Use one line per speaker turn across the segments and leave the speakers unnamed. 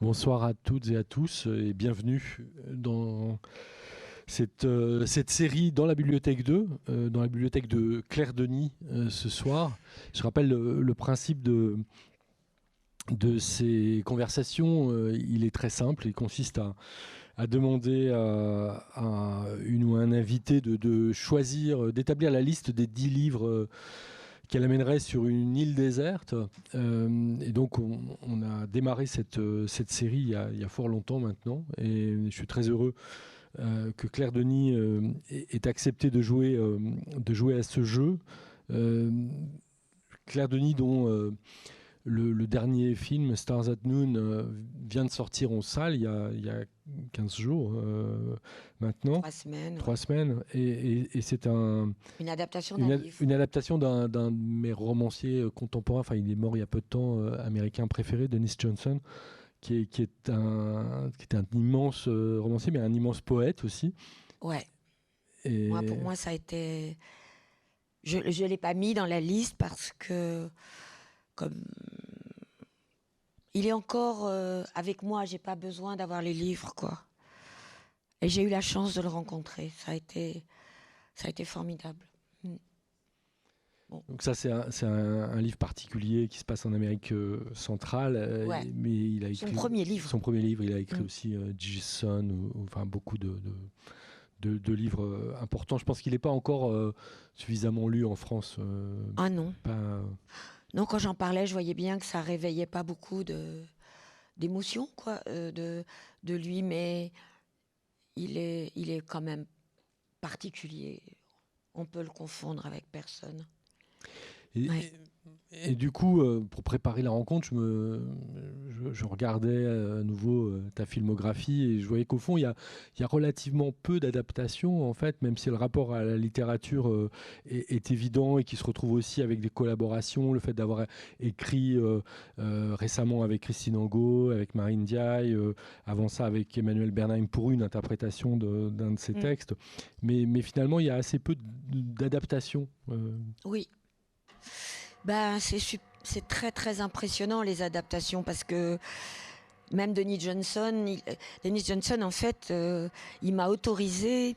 Bonsoir à toutes et à tous et bienvenue dans cette série dans la bibliothèque 2, dans la bibliothèque de Claire Denis ce soir. Je rappelle le principe de ces conversations, il est très simple, il consiste à demander à une ou un invité de choisir, d'établir la liste des 10 livres qu'elle amènerait sur une île déserte. Et donc, on a démarré cette série il y a fort longtemps maintenant. Et je suis très heureux que Claire Denis ait accepté de jouer à ce jeu. Claire Denis, dont le dernier film, Stars at Noon, vient de sortir en salle il y a 15 jours maintenant.
3 semaines.
3 semaines. Et c'est
une adaptation d'un livre.
Une adaptation d'un de mes romanciers contemporains, enfin il est mort il y a peu de temps, américain préféré, Denis Johnson, qui était un immense romancier, mais un immense poète aussi.
Ouais. Et pour moi, ça a été... Je ne l'ai pas mis dans la liste parce que, comme il est encore avec moi, j'ai pas besoin d'avoir les livres, quoi. Et j'ai eu la chance de le rencontrer. Ça a été formidable.
Bon. Donc ça, c'est un livre particulier qui se passe en Amérique centrale.
Ouais.
Mais il a écrit...
Son premier livre.
Il a écrit aussi Jason, enfin beaucoup de livres importants. Je pense qu'il n'est pas encore suffisamment lu en France.
Ah non.
Pas...
Non, quand j'en parlais, je voyais bien que ça réveillait pas beaucoup d'émotions, quoi, de lui, mais il est quand même particulier. On peut le confondre avec personne.
Et du coup, pour préparer la rencontre, je regardais à nouveau ta filmographie et je voyais qu'au fond, il y a relativement peu d'adaptations, en fait, même si le rapport à la littérature est évident et qui se retrouve aussi avec des collaborations, le fait d'avoir écrit récemment avec Christine Angot, avec Marine Diaye, avant ça avec Emmanuel Bernheim pour une interprétation d'un de ses textes. Mais finalement, il y a assez peu d'adaptations.
Oui. Ben, c'est très très impressionnant les adaptations parce que même Denis Johnson en fait, il m'a autorisé,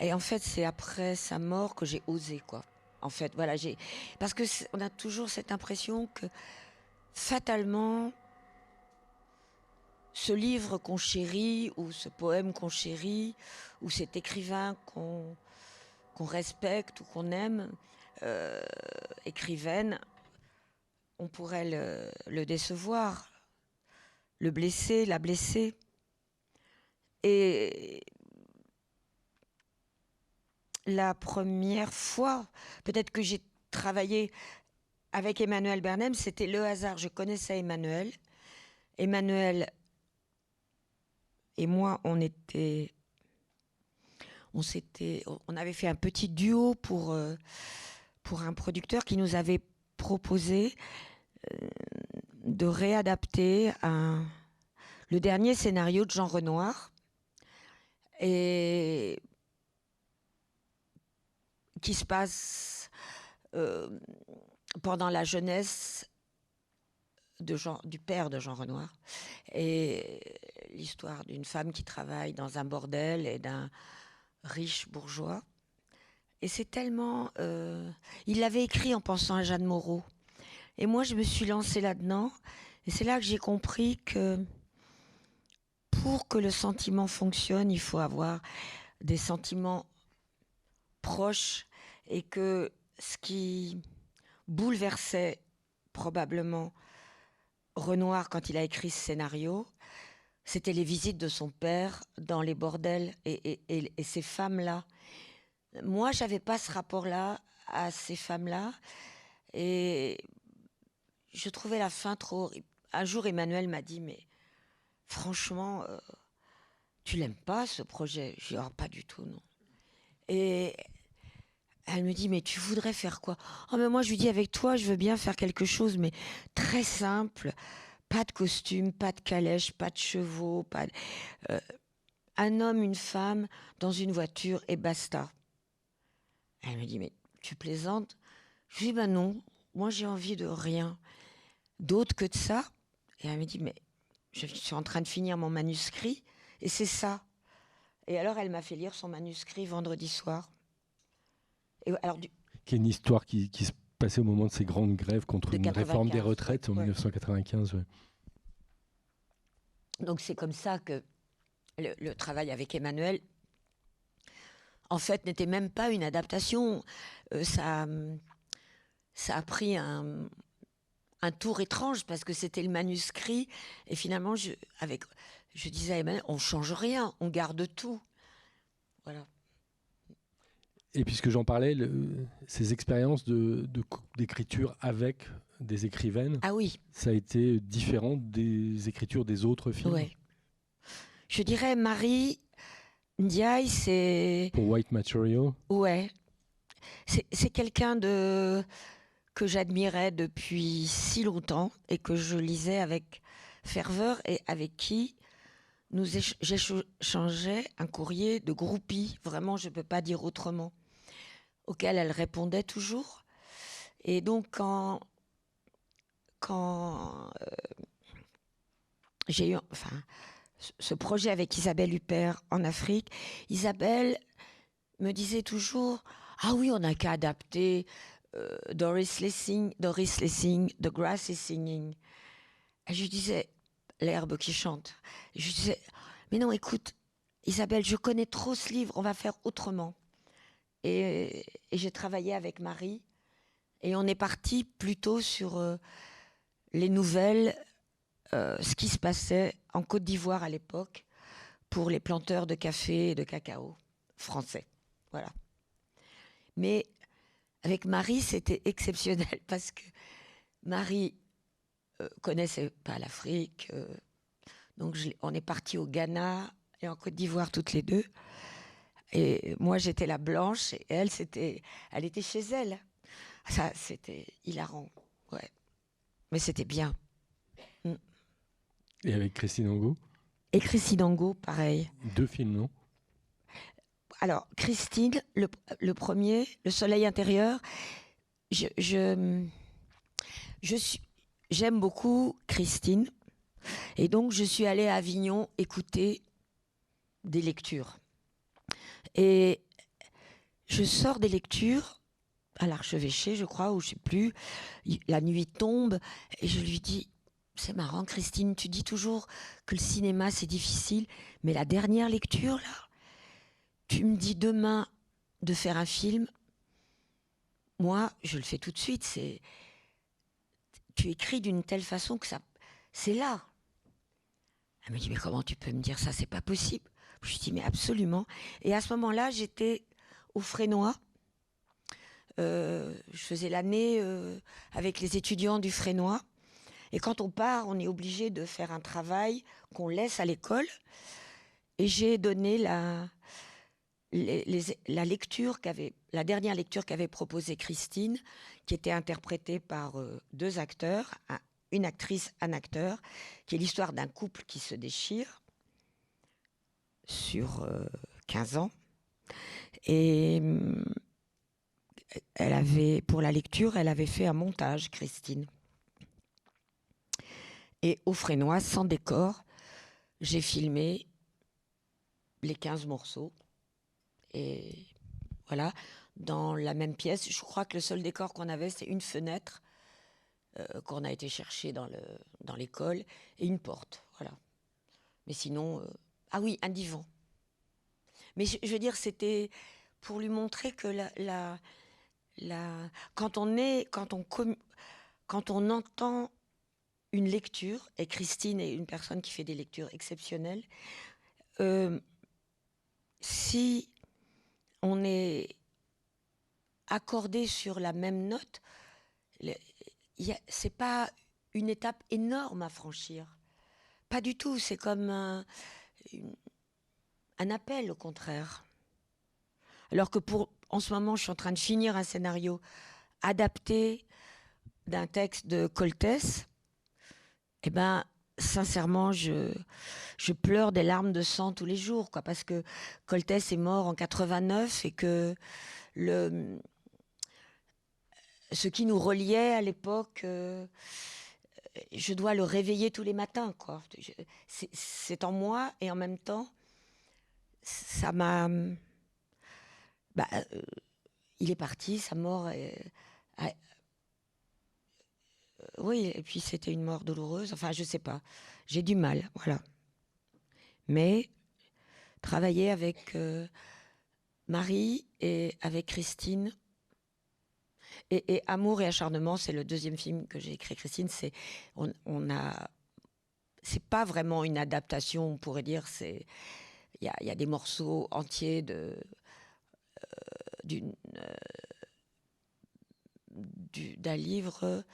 et en fait c'est après sa mort que j'ai osé, quoi. En fait, voilà, parce que on a toujours cette impression que fatalement ce livre qu'on chérit ou ce poème qu'on chérit ou cet écrivain qu'on respecte ou qu'on aime, écrivaine, on pourrait le décevoir, le blesser, la blesser. Et la première fois, peut-être que j'ai travaillé avec Emmanuel Bernheim, c'était le hasard. Je connaissais Emmanuel. Emmanuel et moi, on avait fait un petit duo pour un producteur qui nous avait proposé de réadapter le dernier scénario de Jean Renoir, et qui se passe pendant la jeunesse du père de Jean Renoir, et l'histoire d'une femme qui travaille dans un bordel et d'un riche bourgeois. Et c'est tellement... il l'avait écrit en pensant à Jeanne Moreau. Et moi, je me suis lancée là-dedans. Et c'est là que j'ai compris que pour que le sentiment fonctionne, il faut avoir des sentiments proches, et que ce qui bouleversait probablement Renoir quand il a écrit ce scénario, c'était les visites de son père dans les bordels et ces femmes-là. Moi, j'avais pas ce rapport-là à ces femmes-là, et je trouvais la fin trop... Un jour, Emmanuel m'a dit, mais franchement, tu l'aimes pas, ce projet? Je dis, oh, pas du tout, non. Et elle me dit, mais tu voudrais faire quoi? Oh, mais moi, je lui dis, avec toi, je veux bien faire quelque chose, mais très simple. Pas de costume, pas de calèche, pas de chevaux, un homme, une femme, dans une voiture, et basta. Elle me dit, mais tu plaisantes? Je lui dis, non, moi j'ai envie de rien d'autre que de ça. Et elle me dit, mais je suis en train de finir mon manuscrit, et c'est ça. Et alors, elle m'a fait lire son manuscrit vendredi soir. Et alors,
qui est une histoire qui se passait au moment de ces grandes grèves contre une réforme des retraites en 1995. Ouais.
Donc, c'est comme ça que le travail avec Emmanuel, en fait, n'était même pas une adaptation. Ça a pris un tour étrange parce que c'était le manuscrit. Et finalement, je disais à Emmanuel, on ne change rien, on garde tout. Voilà.
Et puisque j'en parlais, ces expériences d'écriture avec des écrivaines,
ah oui,
ça a été différent des écritures des autres films.
Ouais. Je dirais Marie Ndiaye, c'est...
Pour White Material.
Ouais. C'est quelqu'un que j'admirais depuis si longtemps et que je lisais avec ferveur et avec qui j'échangeais un courrier de groupie, vraiment, je ne peux pas dire autrement, auquel elle répondait toujours. Et donc, quand j'ai eu ce projet avec Isabelle Huppert en Afrique, Isabelle me disait toujours « Ah oui, on n'a qu'à adapter Doris Lessing, The Grass is Singing ». Et je disais « L'herbe qui chante ». Je disais « Mais non, écoute, Isabelle, je connais trop ce livre, on va faire autrement ». Et j'ai travaillé avec Marie et on est parti plutôt sur les nouvelles, ce qui se passait en Côte d'Ivoire à l'époque pour les planteurs de café et de cacao français. Voilà. Mais avec Marie, c'était exceptionnel parce que Marie connaissait pas l'Afrique. Donc on est parti au Ghana et en Côte d'Ivoire toutes les deux. Et moi, j'étais la blanche et elle était chez elle. Ça, c'était hilarant. Ouais. Mais c'était bien.
Et avec Christine Angot?
Et Christine Angot, pareil.
2 films, non?
Alors, Christine, le premier, Le Soleil intérieur, j'aime beaucoup Christine. Et donc, je suis allée à Avignon écouter des lectures. Et je sors des lectures à l'Archevêché, je crois, ou je ne sais plus. La nuit tombe et je lui dis, c'est marrant, Christine, tu dis toujours que le cinéma, c'est difficile. Mais la dernière lecture, là, tu me dis demain de faire un film. Moi, je le fais tout de suite. Tu écris d'une telle façon que c'est là. Elle me dit, mais comment tu peux me dire ça? C'est pas possible. Je lui dis, mais absolument. Et à ce moment-là, j'étais au Frénois. Je faisais l'année avec les étudiants du Frénois. Et quand on part, on est obligé de faire un travail qu'on laisse à l'école. Et j'ai donné la lecture la dernière lecture qu'avait proposée Christine, qui était interprétée par 2 acteurs, une actrice, un acteur, qui est l'histoire d'un couple qui se déchire sur 15 ans. Et pour la lecture, elle avait fait un montage, Christine. Et au Frénois, sans décor, j'ai filmé les 15 morceaux. Et voilà, dans la même pièce. Je crois que le seul décor qu'on avait, c'est une fenêtre qu'on a été chercher dans l'école et une porte. Voilà. Mais sinon, ah oui, un divan. Mais je veux dire, c'était pour lui montrer que quand on entend une lecture, et Christine est une personne qui fait des lectures exceptionnelles, si on est accordé sur la même note, c'est pas une étape énorme à franchir. Pas du tout, c'est comme un appel, au contraire. Alors que en ce moment, je suis en train de finir un scénario adapté d'un texte de Coltès. Eh ben, sincèrement, je pleure des larmes de sang tous les jours, quoi, parce que Coltès est mort en 89 et que ce qui nous reliait à l'époque je dois le réveiller tous les matins, quoi. C'est en moi, et en même temps, ça m'a... Bah, il est parti, sa mort oui, et puis c'était une mort douloureuse. Enfin, je sais pas. J'ai du mal, voilà. Mais travailler avec Marie et avec Christine, et Amour et acharnement, c'est le deuxième film que j'ai écrit. Christine, c'est pas vraiment une adaptation, on pourrait dire. Il y a des morceaux entiers d'un livre.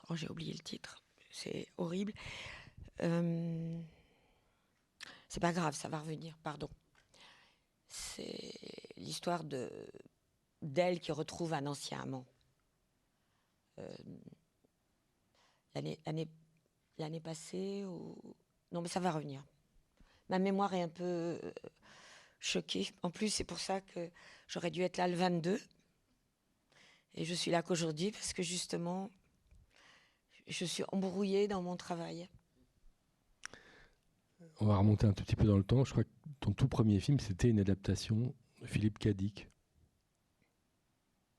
Oh, j'ai oublié le titre. C'est horrible. C'est pas grave, ça va revenir, pardon. C'est l'histoire d'elle qui retrouve un ancien amant. L'année passée, non, mais ça va revenir. Ma mémoire est un peu choquée. En plus, c'est pour ça que j'aurais dû être là le 22. Et je suis là qu'aujourd'hui parce que justement, je suis embrouillée dans mon travail.
On va remonter un tout petit peu dans le temps. Je crois que ton tout premier film, c'était une adaptation de Philippe Cadic.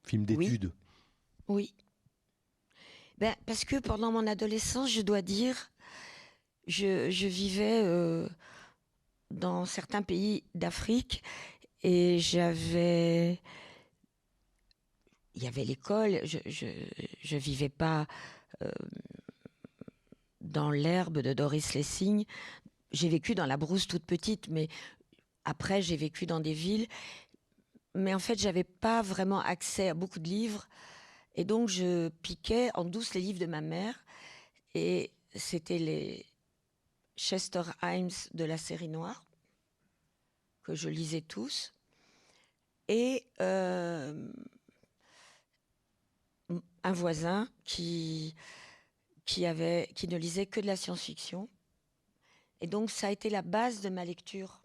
Film d'études.
Oui. Ben, parce que pendant mon adolescence, je dois dire, je vivais dans certains pays d'Afrique et il y avait l'école. Je vivais pas dans l'herbe de Doris Lessing. J'ai vécu dans la brousse toute petite, mais après j'ai vécu dans des villes. Mais en fait, j'avais pas vraiment accès à beaucoup de livres. Et donc, je piquais en douce les livres de ma mère. Et c'était les Chester Himes de la série noire, que je lisais tous. Et un voisin qui ne lisait que de la science-fiction. Et donc, ça a été la base de ma lecture.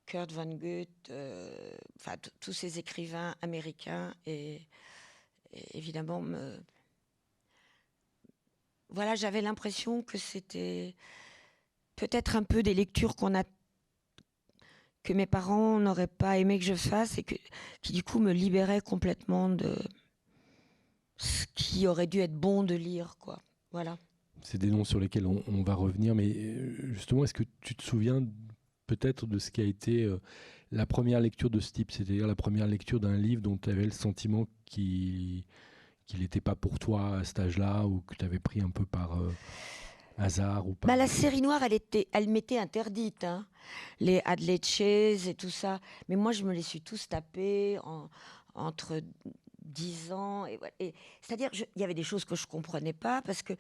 Kurt Vonnegut, tous ces écrivains américains, et évidemment, voilà, j'avais l'impression que c'était peut-être un peu des lectures que mes parents n'auraient pas aimé que je fasse, et qui du coup me libéraient complètement de ce qui aurait dû être bon de lire, quoi. Voilà.
C'est des noms sur lesquels on va revenir, mais justement, est-ce que tu te souviens peut-être de ce qui a été la première lecture de ce type, c'est-à-dire la première lecture d'un livre dont tu avais le sentiment qu'il n'était pas pour toi à cet âge-là, ou que tu avais pris un peu par hasard ou par...
La série noire, elle m'était interdite, hein. Les Adelaide Chase et tout ça. Mais moi, je me les suis tous tapés entre 10 ans. C'est-à-dire, il y avait des choses que je ne comprenais pas, parce que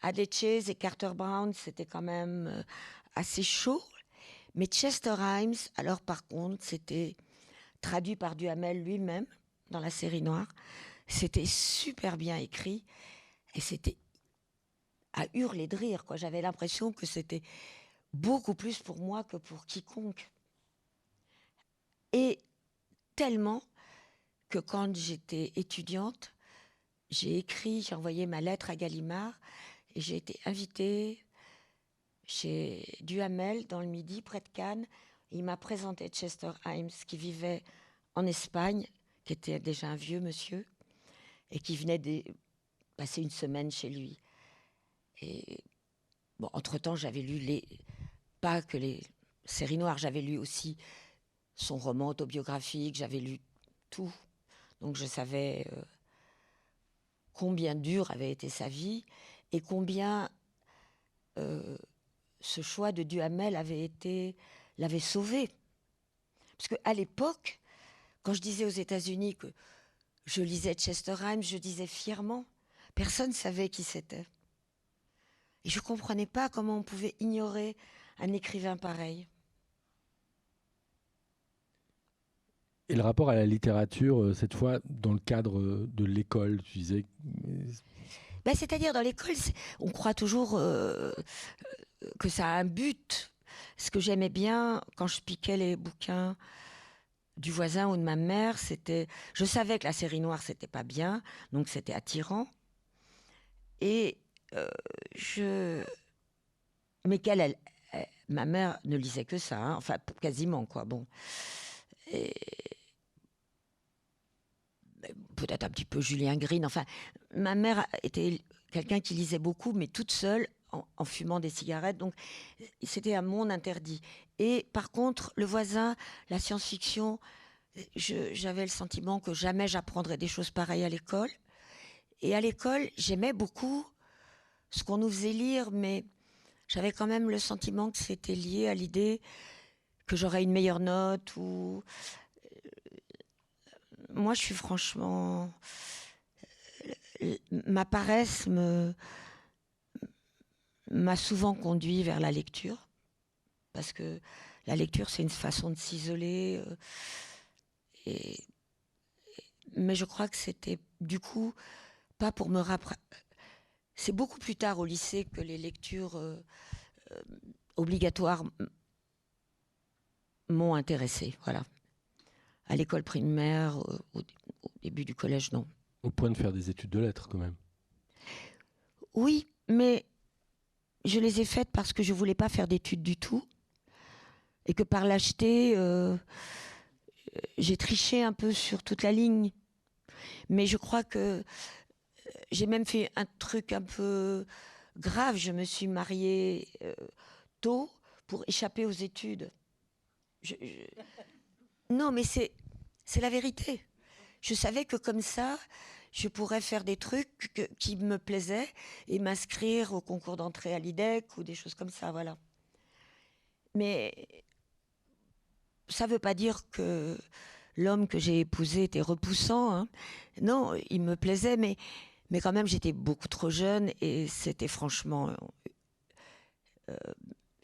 Adelaide Chase et Carter Brown, c'était quand même assez chaud. Mais Chester Himes, alors par contre, c'était traduit par Duhamel lui-même dans la série noire. C'était super bien écrit et c'était à hurler de rire, quoi. J'avais l'impression que c'était beaucoup plus pour moi que pour quiconque. Et tellement que quand j'étais étudiante, j'ai envoyé ma lettre à Gallimard et j'ai été invitée chez Duhamel dans le Midi, près de Cannes. Il m'a présenté Chester Himes, qui vivait en Espagne, qui était déjà un vieux monsieur, et qui venait passer une semaine chez lui. Et bon, entre-temps, j'avais lu pas que les séries noires, j'avais lu aussi son roman autobiographique, j'avais lu tout. Donc je savais combien dure avait été sa vie et combien ce choix de Duhamel l'avait sauvé. Parce qu'à l'époque, quand je disais aux États-Unis que je lisais Chester Himes, je disais fièrement, personne ne savait qui c'était. Et je ne comprenais pas comment on pouvait ignorer un écrivain pareil.
Et le rapport à la littérature, cette fois, dans le cadre de l'école, tu disais...
C'est-à-dire, dans l'école, on croit toujours que ça a un but. Ce que j'aimais bien, quand je piquais les bouquins du voisin ou de ma mère, c'était... Je savais que la série noire, c'était pas bien, donc c'était attirant. Et mais ma mère ne lisait que ça, hein, enfin quasiment quoi. Bon, et peut-être un petit peu Julien Green. Enfin, ma mère était quelqu'un qui lisait beaucoup, mais toute seule, en fumant des cigarettes. Donc, c'était un monde interdit. Et par contre, le voisin, la science-fiction, j'avais le sentiment que jamais j'apprendrais des choses pareilles à l'école. Et à l'école, j'aimais beaucoup ce qu'on nous faisait lire, mais j'avais quand même le sentiment que c'était lié à l'idée que j'aurais une meilleure note ou... Moi, je suis franchement... Ma paresse m'a souvent conduit vers la lecture, parce que la lecture, c'est une façon de s'isoler. Et... Mais je crois que c'était, du coup, pas pour me rapprocher. C'est beaucoup plus tard au lycée que les lectures obligatoires m'ont intéressée. Voilà. À l'école primaire, au début du collège, non.
Au point de faire des études de lettres, quand même.
Oui, mais je les ai faites parce que je voulais pas faire d'études du tout. Et que par lâcheté, j'ai triché un peu sur toute la ligne. Mais je crois que j'ai même fait un truc un peu grave. Je me suis mariée tôt pour échapper aux études. Non, mais c'est la vérité. Je savais que comme ça, je pourrais faire des trucs qui me plaisaient et m'inscrire au concours d'entrée à l'IDEC ou des choses comme ça, voilà. Mais ça ne veut pas dire que l'homme que j'ai épousé était repoussant, hein. Non, il me plaisait, mais quand même, j'étais beaucoup trop jeune et c'était franchement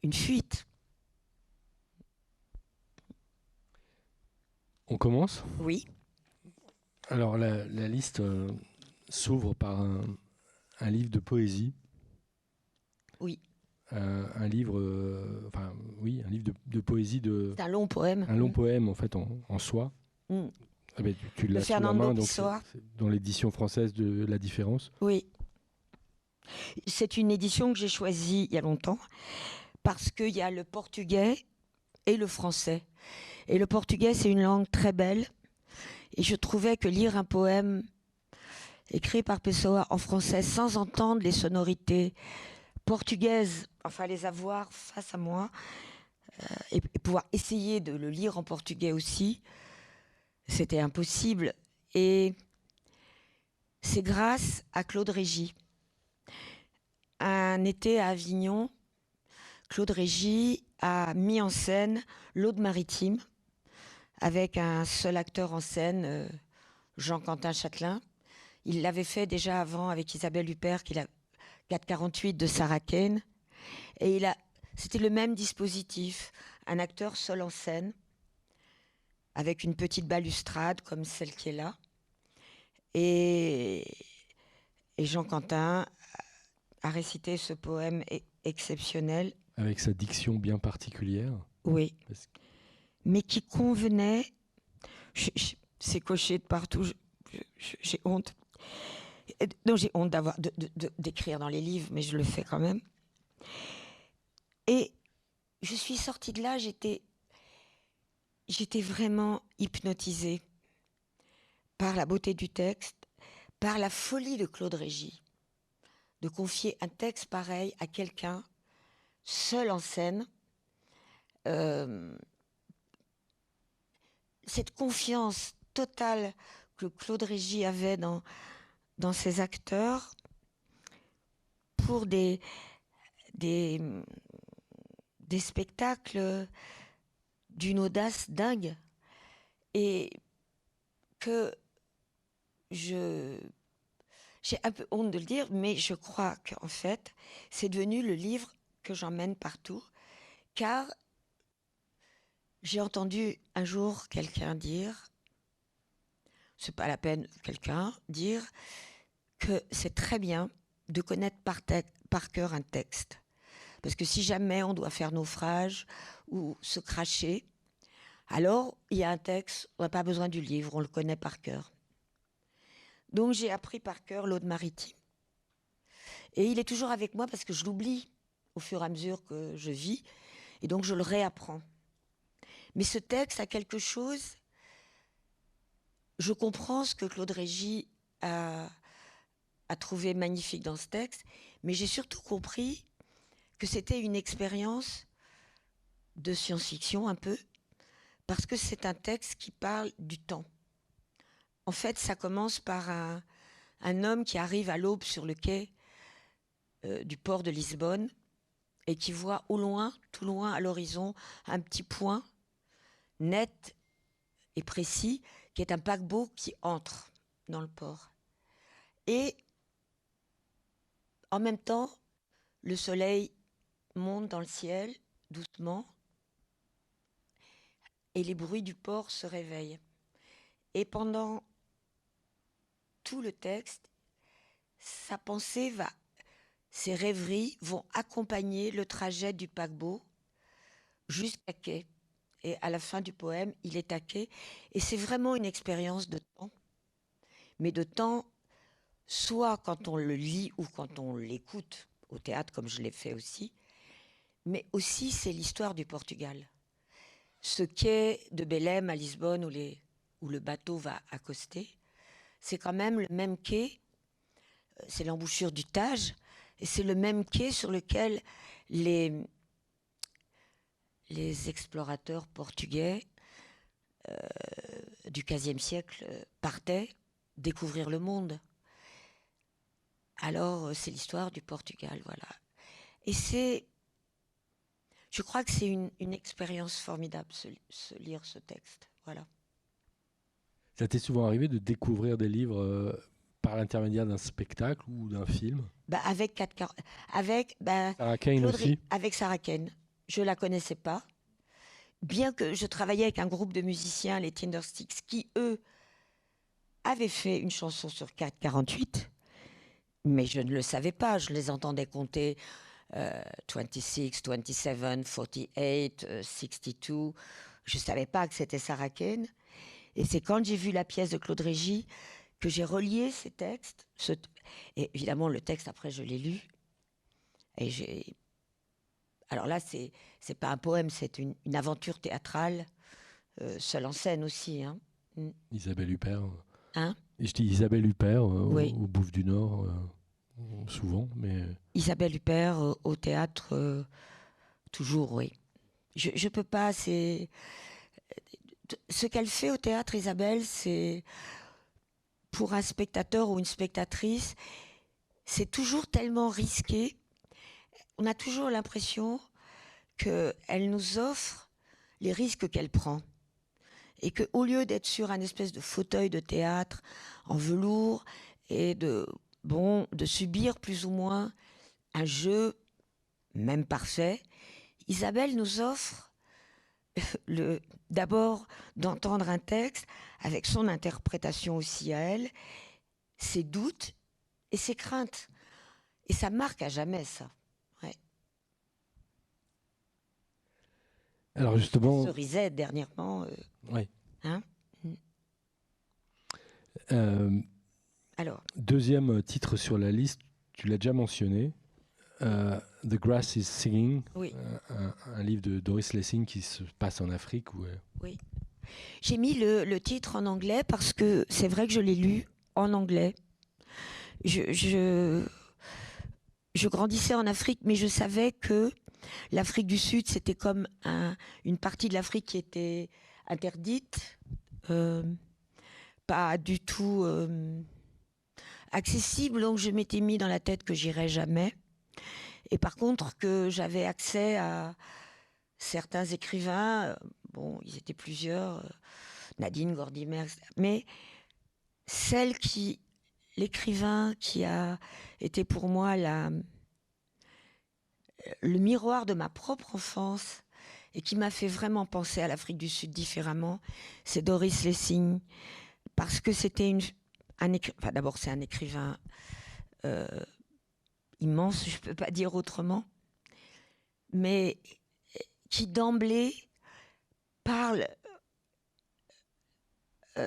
une fuite.
On commence ?
Oui.
Alors, la liste s'ouvre par un livre de poésie.
Oui.
Un livre, un livre de poésie
C'est un long poème.
Un long poème, en fait, en soi.
Mm.
Ah ben, tu l'as sous la main, donc c'est dans l'édition française de La Différence.
Oui. C'est une édition que j'ai choisie il y a longtemps parce qu'il y a le portugais et le français. Et le portugais, c'est une langue très belle. Et je trouvais que lire un poème écrit par Pessoa en français sans entendre les sonorités portugaises, enfin les avoir face à moi, et pouvoir essayer de le lire en portugais aussi, c'était impossible. Et c'est grâce à Claude Régis. Un été à Avignon, Claude Régis a mis en scène l'Aude maritime avec un seul acteur en scène, Jean-Quentin Châtelain. Il l'avait fait déjà avant avec Isabelle Huppert, qui a 448 de Sarah Kane. Et c'était le même dispositif, un acteur seul en scène, avec une petite balustrade comme celle qui est là. Et Jean-Quentin a récité ce poème exceptionnel.
Avec sa diction bien particulière.
Oui. Mais qui convenait. C'est coché de partout. J'ai honte. Non, j'ai honte d'écrire dans les livres, mais je le fais quand même. Et je suis sortie de là, j'étais vraiment hypnotisée par la beauté du texte, par la folie de Claude Régis, de confier un texte pareil à quelqu'un seul en scène. Cette confiance totale que Claude Régis avait dans ses acteurs pour des spectacles d'une audace dingue, et que j'ai un peu honte de le dire, mais je crois qu'en fait, c'est devenu le livre que j'emmène partout, car j'ai entendu un jour quelqu'un dire, c'est pas la peine, dire que c'est très bien de connaître par cœur un texte. Parce que si jamais on doit faire naufrage ou se cracher, alors il y a un texte, on n'a pas besoin du livre, on le connaît par cœur. Donc j'ai appris par cœur l'Aude maritime. Et il est toujours avec moi parce que je l'oublie au fur et à mesure que je vis. Et donc, je le réapprends. Mais ce texte a quelque chose... Je comprends ce que Claude Régis a trouvé magnifique dans ce texte, mais j'ai surtout compris que c'était une expérience de science-fiction un peu, parce que c'est un texte qui parle du temps. En fait, ça commence par un homme qui arrive à l'aube sur le quai du port de Lisbonne et qui voit au loin, tout loin à l'horizon, un petit point net et précis qui est un paquebot qui entre dans le port. Et en même temps, le soleil monte dans le ciel doucement et les bruits du port se réveillent. Et pendant tout le texte, sa pensée va, ses rêveries vont accompagner le trajet du paquebot jusqu'à quai. Et à la fin du poème, il est à quai. Et c'est vraiment une expérience de temps. Mais de temps, soit quand on le lit ou quand on l'écoute au théâtre, comme je l'ai fait aussi, mais aussi c'est l'histoire du Portugal. Ce quai de Belém à Lisbonne où le bateau va accoster, c'est quand même le même quai, c'est l'embouchure du Tage, et c'est le même quai sur lequel les explorateurs portugais du XVe siècle partaient découvrir le monde. Alors, c'est l'histoire du Portugal, voilà. Et je crois que c'est une expérience formidable, lire ce texte, voilà.
Ça t'est souvent arrivé de découvrir des livres par l'intermédiaire d'un spectacle ou d'un film?
Avec
Sarah Kane aussi?
avec Sarah Kane. Je la connaissais pas, bien que je travaillais avec un groupe de musiciens, les Tindersticks, qui eux avaient fait une chanson sur 4/48, mais je ne le savais pas. Je les entendais compter 26, 27, 48, 62. Je savais pas que c'était Sarah Kane. Et c'est quand j'ai vu la pièce de Claude Régis que j'ai relié ces textes. Et évidemment, le texte, après, je l'ai lu. Et alors là, c'est pas un poème, c'est une aventure théâtrale, seule en scène aussi. Hein.
Isabelle Huppert.
Hein?
Et je dis Isabelle Huppert
Oui.
au Bouffe du Nord, souvent, mais...
Isabelle Huppert au théâtre, toujours, oui. Je peux pas, c'est... Ce qu'elle fait au théâtre, Isabelle, c'est... Pour un spectateur ou une spectatrice, c'est toujours tellement risqué. On a toujours l'impression qu'elle nous offre les risques qu'elle prend. Et qu'au lieu d'être sur un espèce de fauteuil de théâtre en velours et de subir plus ou moins un jeu, même parfait, Isabelle nous offre d'abord d'entendre un texte avec son interprétation aussi à elle, ses doutes et ses craintes. Et ça marque à jamais, ça. Ouais.
Alors justement...
Cerizet, dernièrement.
Oui.
Hein? Alors.
Deuxième titre sur la liste, tu l'as déjà mentionné, The Grass is Singing,
Oui.
Un livre de Doris Lessing qui se passe en Afrique.
Oui. J'ai mis le titre en anglais parce que c'est vrai que je l'ai lu en anglais. Je grandissais en Afrique, mais je savais que l'Afrique du Sud, c'était comme une partie de l'Afrique qui était interdite, pas du tout accessible. Donc je m'étais mis dans la tête que j'irais jamais. Et par contre, que j'avais accès à certains écrivains, ils étaient plusieurs, Nadine Gordimer, mais l'écrivain qui a été pour moi le miroir de ma propre enfance et qui m'a fait vraiment penser à l'Afrique du Sud différemment, c'est Doris Lessing, parce que c'était d'abord c'est un écrivain immense, je ne peux pas dire autrement, mais qui d'emblée parle.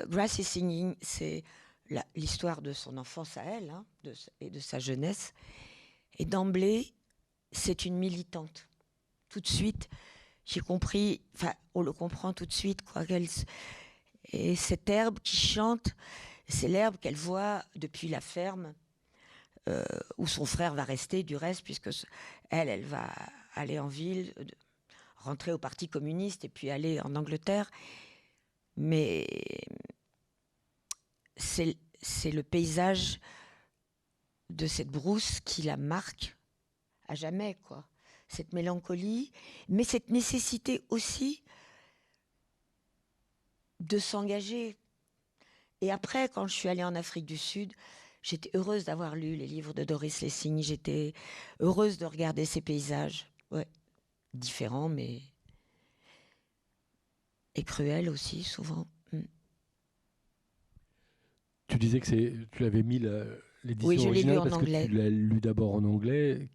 Grass is Singing, c'est l'histoire de son enfance à elle, et de sa jeunesse. Et d'emblée, c'est une militante. Tout de suite, j'ai compris, enfin, on le comprend tout de suite, quoi. Et cette herbe qui chante, c'est l'herbe qu'elle voit depuis la ferme, où son frère va rester du reste, puisque elle va aller en ville, rentrer au Parti communiste et puis aller en Angleterre. Mais c'est le paysage de cette brousse qui la marque à jamais, quoi. Cette mélancolie, mais cette nécessité aussi de s'engager. Et après, quand je suis allée en Afrique du Sud, j'étais heureuse d'avoir lu les livres de Doris Lessing. J'étais heureuse de regarder ces paysages. Ouais, différents, mais... et cruels aussi, souvent.
Tu disais que tu l'avais mis l'édition
Oui, je l'ai lu
originale
en
parce
anglais.
que tu l'as lu d'abord en anglais.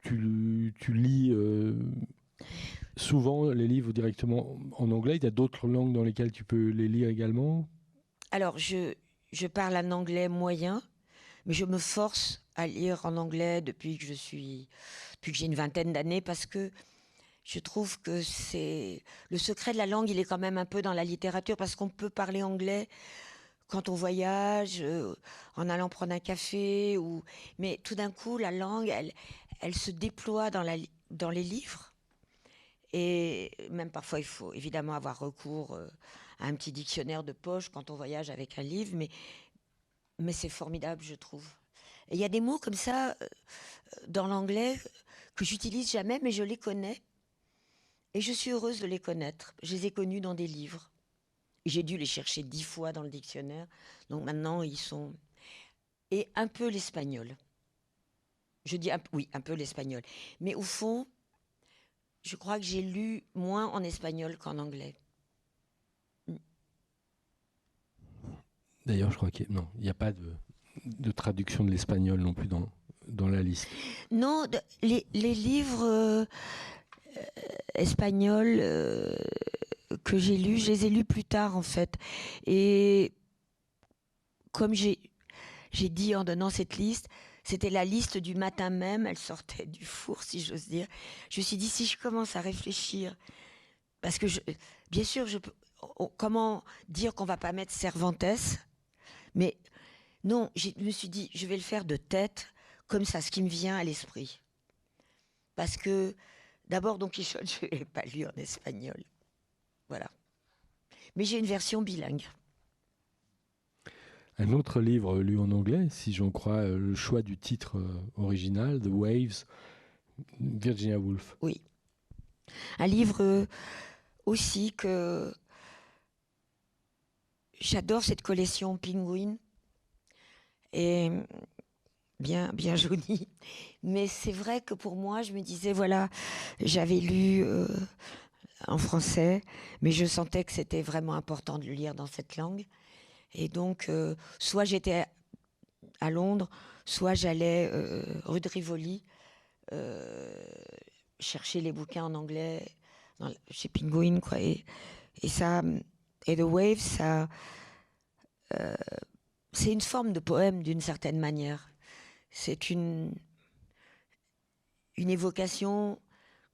Tu lis souvent les livres directement en anglais. Il y a d'autres langues dans lesquelles tu peux les lire également.
Alors, je parle un anglais moyen, mais je me force à lire en anglais depuis que j'ai une vingtaine d'années, parce que je trouve que c'est le secret de la langue. Il est quand même un peu dans la littérature, parce qu'on peut parler anglais quand on voyage, en allant prendre un café, mais tout d'un coup, la langue, elle se déploie dans les livres. Et même parfois, il faut évidemment avoir recours à un petit dictionnaire de poche quand on voyage avec un livre, mais c'est formidable, je trouve. Et il y a des mots comme ça dans l'anglais que j'utilise jamais, mais je les connais. Et je suis heureuse de les connaître. Je les ai connus dans des livres. J'ai dû les chercher 10 fois dans le dictionnaire. Donc maintenant, ils sont... Et un peu l'espagnol. Je dis oui, un peu l'espagnol. Mais au fond, je crois que j'ai lu moins en espagnol qu'en anglais.
D'ailleurs, je crois qu'il n'y a pas de traduction de l'espagnol non plus dans la liste.
Non, les livres espagnols que j'ai lus, je les ai lus plus tard en fait. Et comme j'ai dit en donnant cette liste, c'était la liste du matin même, elle sortait du four si j'ose dire. Je me suis dit, si je commence à réfléchir, parce que bien sûr, comment dire qu'on va pas mettre Cervantes, mais non, je me suis dit, je vais le faire de tête, comme ça, ce qui me vient à l'esprit. Parce que d'abord, Don Quichotte, je ne l'ai pas lu en espagnol. Voilà. Mais j'ai une version bilingue.
Un autre livre lu en anglais, si j'en crois le choix du titre original, The Waves, Virginia Woolf.
Oui. Un livre aussi que... J'adore cette collection Penguin. Et bien jolie. Mais c'est vrai que pour moi, je me disais, voilà, j'avais lu en français, mais je sentais que c'était vraiment important de le lire dans cette langue. Et donc, soit j'étais à Londres, soit j'allais rue de Rivoli chercher les bouquins en anglais chez Penguin, quoi. Et The Wave, ça, c'est une forme de poème d'une certaine manière. C'est une évocation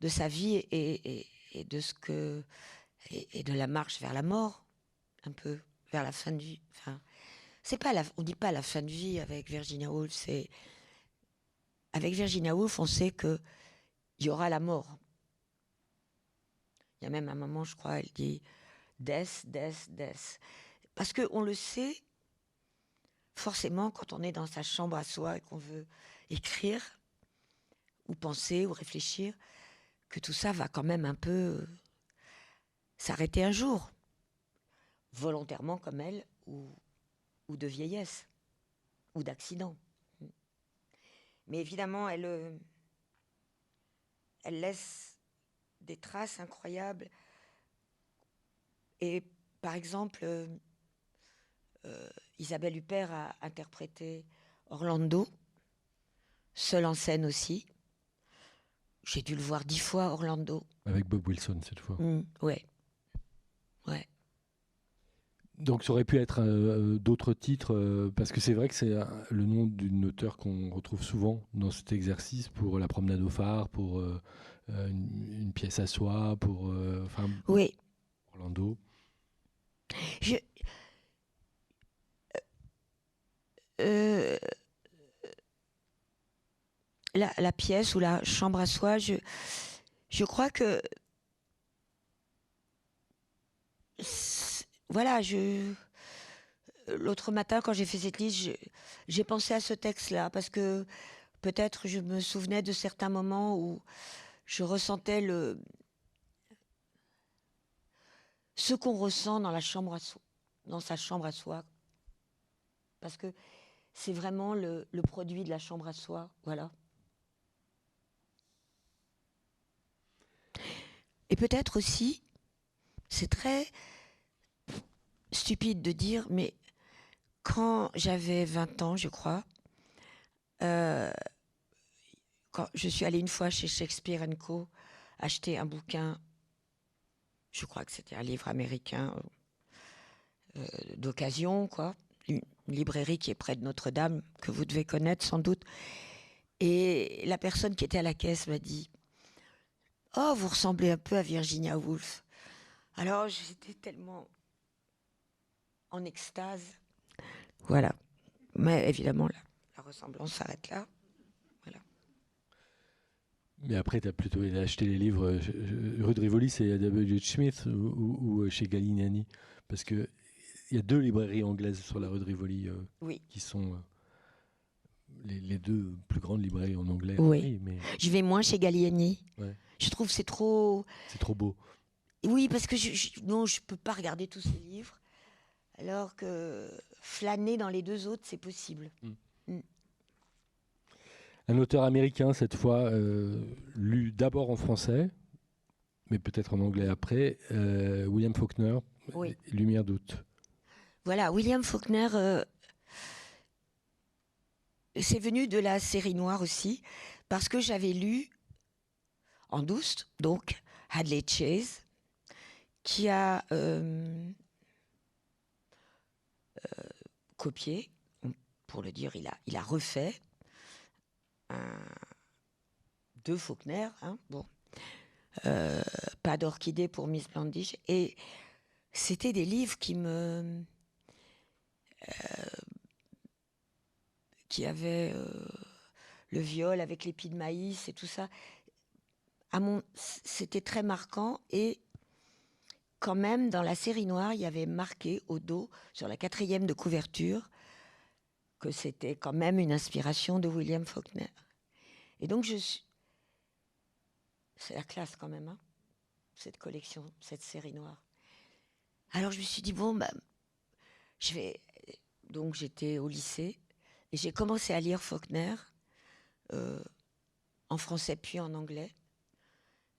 de sa vie et de ce que et de la marche vers la mort, un peu vers la fin de vie. Enfin, c'est pas on dit pas la fin de vie avec Virginia Woolf. C'est avec Virginia Woolf, on sait que il y aura la mort. Il y a même un moment, je crois, elle dit death, death, death, parce que on le sait forcément quand on est dans sa chambre à soi et qu'on veut écrire ou penser ou réfléchir, que tout ça va quand même un peu s'arrêter un jour, volontairement comme elle, ou de vieillesse, ou d'accident. Mais évidemment, elle laisse des traces incroyables. Et par exemple, Isabelle Huppert a interprété Orlando, seule en scène aussi. J'ai dû le voir 10 fois, Orlando.
Avec Bob Wilson, cette fois.
Ouais.
Donc ça aurait pu être d'autres titres, parce que c'est vrai que c'est le nom d'une auteure qu'on retrouve souvent dans cet exercice pour La promenade au phare, pour une pièce à soi, pour
Oui.
Orlando.
Je, euh, la pièce ou la chambre à soi, je crois que voilà, l'autre matin quand j'ai fait cette liste, j'ai pensé à ce texte-là parce que peut-être je me souvenais de certains moments où je ressentais ce qu'on ressent dans la chambre à soi, dans sa chambre à soi, parce que c'est vraiment le produit de la chambre à soi, voilà. Et peut-être aussi, c'est très stupide de dire, mais quand j'avais 20 ans, je crois, euh, quand je suis allée une fois chez Shakespeare & Co. acheter un bouquin, je crois que c'était un livre américain d'occasion, quoi, une librairie qui est près de Notre-Dame, que vous devez connaître sans doute. Et la personne qui était à la caisse m'a dit « Oh, vous ressemblez un peu à Virginia Woolf ». Alors j'étais tellement en extase. Voilà. Mais évidemment, la ressemblance s'arrête là. Voilà.
Mais après, tu as plutôt acheté les livres rue de Rivoli, c'est à W. Smith ou chez Galliani. Parce qu'il y a 2 librairies anglaises sur la rue de Rivoli
Oui.
qui sont les 2 plus grandes librairies en anglais.
Oui.
Mais
Je vais moins chez Galliani.
ouais,
Je trouve que c'est trop...
c'est trop beau.
Oui, parce que non, je peux pas regarder tous ces livres, alors que flâner dans les 2 autres, c'est possible. Mm.
Un auteur américain, cette fois, lu d'abord en français, mais peut-être en anglais après, William Faulkner,
Oui.
Lumière d'août.
Voilà, William Faulkner, c'est venu de la série noire aussi, parce que j'avais lu en douce, donc Hadley Chase, qui a copié, pour le dire, il a refait de Faulkner, hein, bon, pas d'orchidée pour Miss Blandish, et c'était des livres qui avaient le viol avec l'épi de maïs et tout ça. C'était très marquant, et quand même, dans la série noire, il y avait marqué au dos, sur la 4e de couverture, que c'était quand même une inspiration de William Faulkner. Et donc, c'est la classe quand même, hein, cette collection, cette série noire. Alors, je me suis dit, bon, bah, donc, j'étais au lycée, et j'ai commencé à lire Faulkner, en français puis en anglais.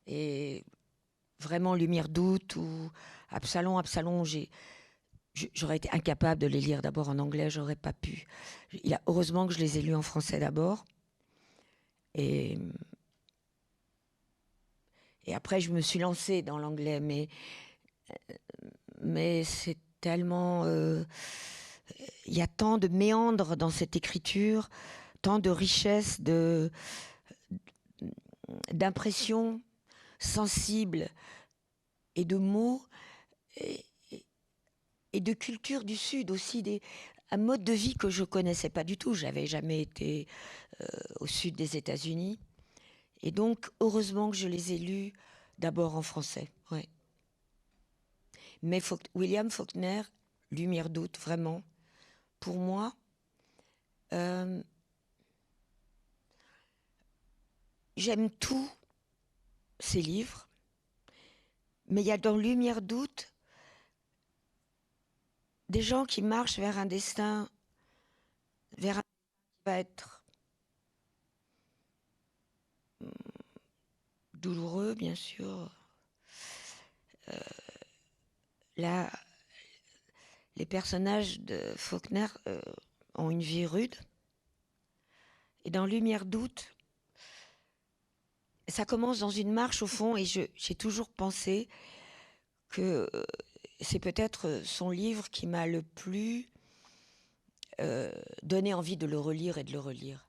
Et vraiment, Lumière d'août ou Absalon, j'aurais été incapable de les lire d'abord en anglais, j'aurais pas pu. Heureusement que je les ai lus en français d'abord. Et après, je me suis lancée dans l'anglais, mais c'est tellement... il y a tant de méandres dans cette écriture, tant de richesse, d'impressions sensibles et de mots, et de culture du Sud aussi, un mode de vie que je connaissais pas du tout. J'avais jamais été au sud des États-Unis. Et donc, heureusement que je les ai lus d'abord en français. Ouais. Mais William Faulkner, Lumière d'août, vraiment, pour moi, j'aime tous ses livres, mais il y a dans Lumière d'août des gens qui marchent vers un destin, vers un qui va être douloureux, bien sûr. Là, les personnages de Faulkner ont une vie rude. Et dans Lumière d'août, ça commence dans une marche au fond, et j'ai toujours pensé que c'est peut-être son livre qui m'a le plus donné envie de le relire et de le relire.